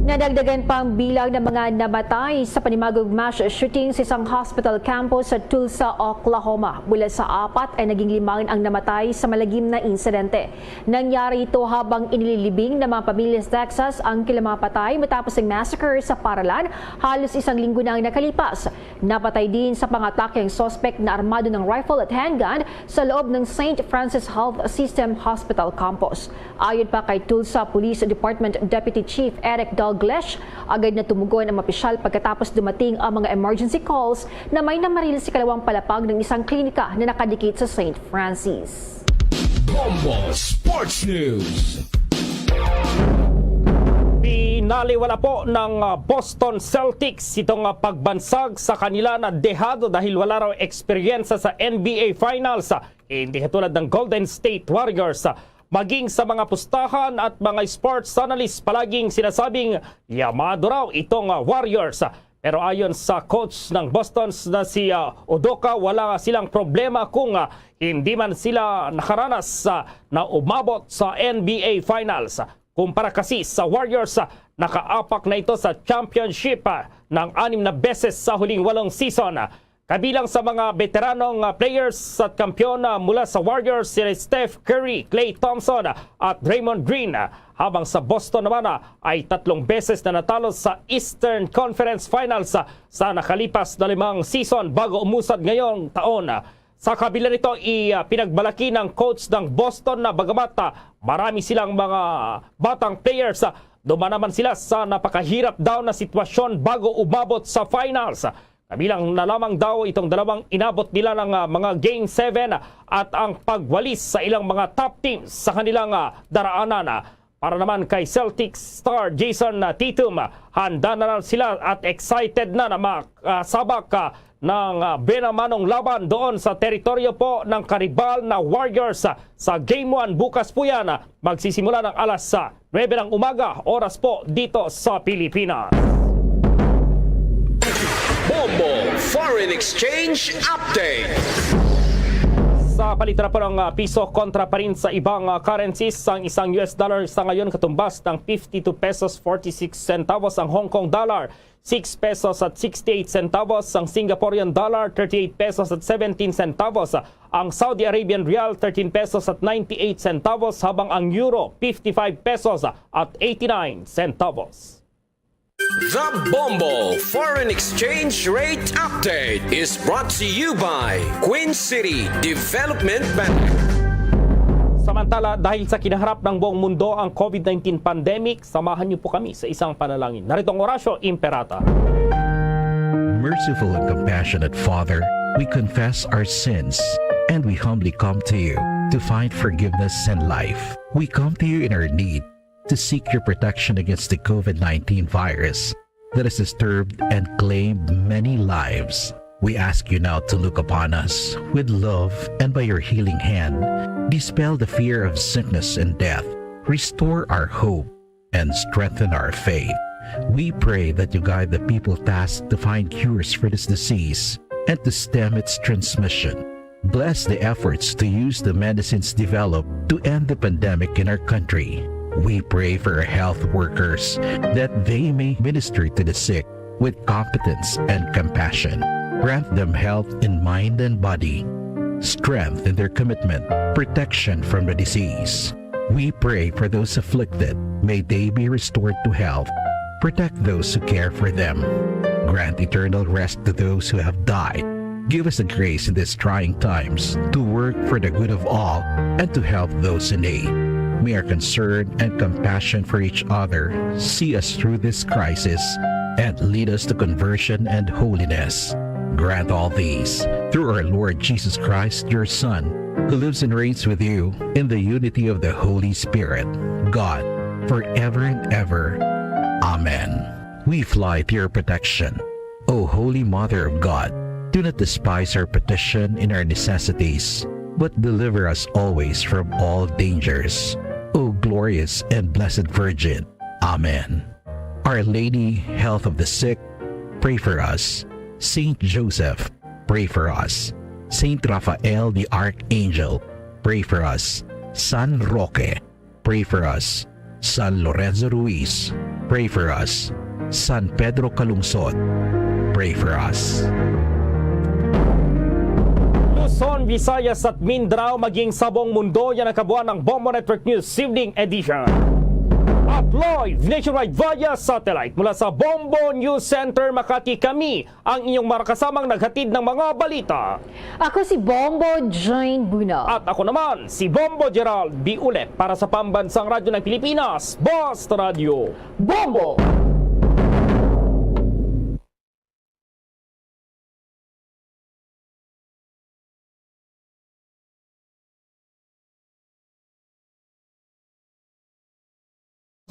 Nadagdagan pang bilang ng mga namatay sa panimagong mass shooting sa isang hospital campus sa Tulsa, Oklahoma. Mula sa 4 ay naging 5 ang namatay sa malagim na insidente. Nangyari ito habang inililibing ng mga pamilya sa Texas ang kilamapatay matapos ang massacre sa Paralan halos 1 linggo na ang nakalipas. Napatay din sa pangatake ang suspect na armado ng rifle at handgun sa loob ng St. Francis Health System Hospital campus. Ayon pa kay Tulsa Police Department Deputy Chief Eric Dalglesh, agad na tumugon ang opisyal pagkatapos dumating ang mga emergency calls na may namaril sa kalawang palapag ng isang klinika na nakadikit sa St. Francis. Bombo Sports News. Pinaliwala po ng Boston Celtics itong pagbansag sa kanila na dehado dahil wala raw eksperyensya sa NBA Finals. Hindi katulad ng Golden State Warriors. Maging sa mga pustahan at mga sports analysts, palaging sinasabing yamado raw itong Warriors. Pero ayon sa coach ng Boston na si Udoka, wala silang problema kung hindi man sila nakaranas na umabot sa NBA Finals. Kumpara kasi sa Warriors, nakaapak na ito sa championship ng 6 na beses sa huling 8 season. Kabilang sa mga veteranong players at kampiyon mula sa Warriors si Steph Curry, Klay Thompson at Draymond Green. Habang sa Boston naman ay 3 beses na natalo sa Eastern Conference Finals sa nakalipas na 5 season bago umusad ngayong taon. Sa kabila nito, pinagbalaki ng coach ng Boston na bagamat marami silang mga batang players, dumaan naman sila sa napakahirap daw na sitwasyon bago umabot sa finals. Kabilang na lamang daw itong dalawang inabot nila ng mga Game 7 at ang pagwalis sa ilang mga top teams sa kanilang daraanan. Para naman kay Celtics star Jason Tatum, handa na sila at excited na makasabak ng benamanong laban doon sa teritoryo po ng karibal na Warriors sa Game 1. Bukas po yan, magsisimula ng alas 9 ng umaga, oras po dito sa Pilipinas. Bombo Foreign Exchange Update. Sa palitan po ng piso kontra pa rin sa ibang currencies, ang isang US dollar sa ngayon katumbas ng 52 pesos 46 centavos, ang Hong Kong dollar 6 pesos at 68 centavos, ang Singaporean dollar 38 pesos at 17 centavos, ang Saudi Arabian rial 13 pesos at 98 centavos, habang ang euro 55 pesos at 89 centavos. The Bombo Foreign Exchange Rate Update is brought to you by Queen City Development Bank. Samantala, dahil sa kinaharap ng buong mundo ang COVID-19 pandemic, samahan niyo po kami sa isang panalangin. Narito ang Horacio Imperata. Merciful and compassionate Father, we confess our sins and we humbly come to you to find forgiveness and life. We come to you in our need to seek your protection against the COVID-19 virus that has disturbed and claimed many lives. We ask you now to look upon us with love and by your healing hand, dispel the fear of sickness and death, restore our hope, and strengthen our faith. We pray that you guide the people tasked to find cures for this disease and to stem its transmission. Bless the efforts to use the medicines developed to end the pandemic in our country. We pray for our health workers that they may minister to the sick with competence and compassion. Grant them health in mind and body, strength in their commitment, protection from the disease. We pray for those afflicted. May they be restored to health. Protect those who care for them. Grant eternal rest to those who have died. Give us the grace in these trying times to work for the good of all and to help those in need. May our concern and compassion for each other see us through this crisis and lead us to conversion and holiness. Grant all these through our Lord Jesus Christ, your Son, who lives and reigns with you in the unity of the Holy Spirit, God, forever and ever. Amen. We fly to your protection. O Holy Mother of God, do not despise our petition in our necessities, but deliver us always from all dangers. O glorious and blessed Virgin. Amen. Our Lady, health of the sick, pray for us. Saint Joseph, pray for us. Saint Raphael the Archangel, pray for us. San Roque, pray for us. San Lorenzo Ruiz, pray for us. San Pedro Calungsod, pray for us. Luzon, Visayas at Mindanao maging sa buong mundo, yan ang kabuuan ng Bombo Network News Evening Edition. At live nationwide via satellite mula sa Bombo News Center Makati, kami ang inyong marakasamang naghatid ng mga balita. Ako si Bombo Jane Buna. At ako naman si Bombo Gerald B. Ulep para sa Pambansang Radyo ng Pilipinas, Basta Radio Bombo!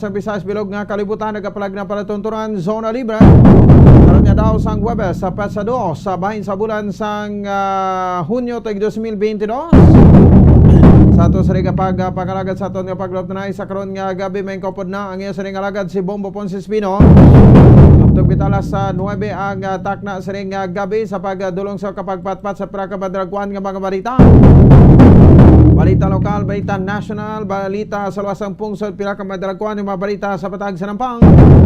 Sa Visayas Bilog nga kalibutan nagapalag na palatunturan zona libre. Karon niya daw sang Huwebes sa Petsa 2 sa bahin sa bulan sang Hunyo tag 2022. Sa ato sa rin pagalagad sa ato nga paglaptanay sa karon nga gabi may kopod na ang iya sa rin alagad si Bombo Ponce Espino. Tugtog bitalas sa 9 ang takna sa rin gabi sa pagdulong sa kapagpatpat sa prakabadragwan nga mga balita. Balita lokal, balita national, balita sa luwasang pungsod, pila ka madalagkuan yung mga balita sa patag sa Nampang,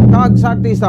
kag sa artista.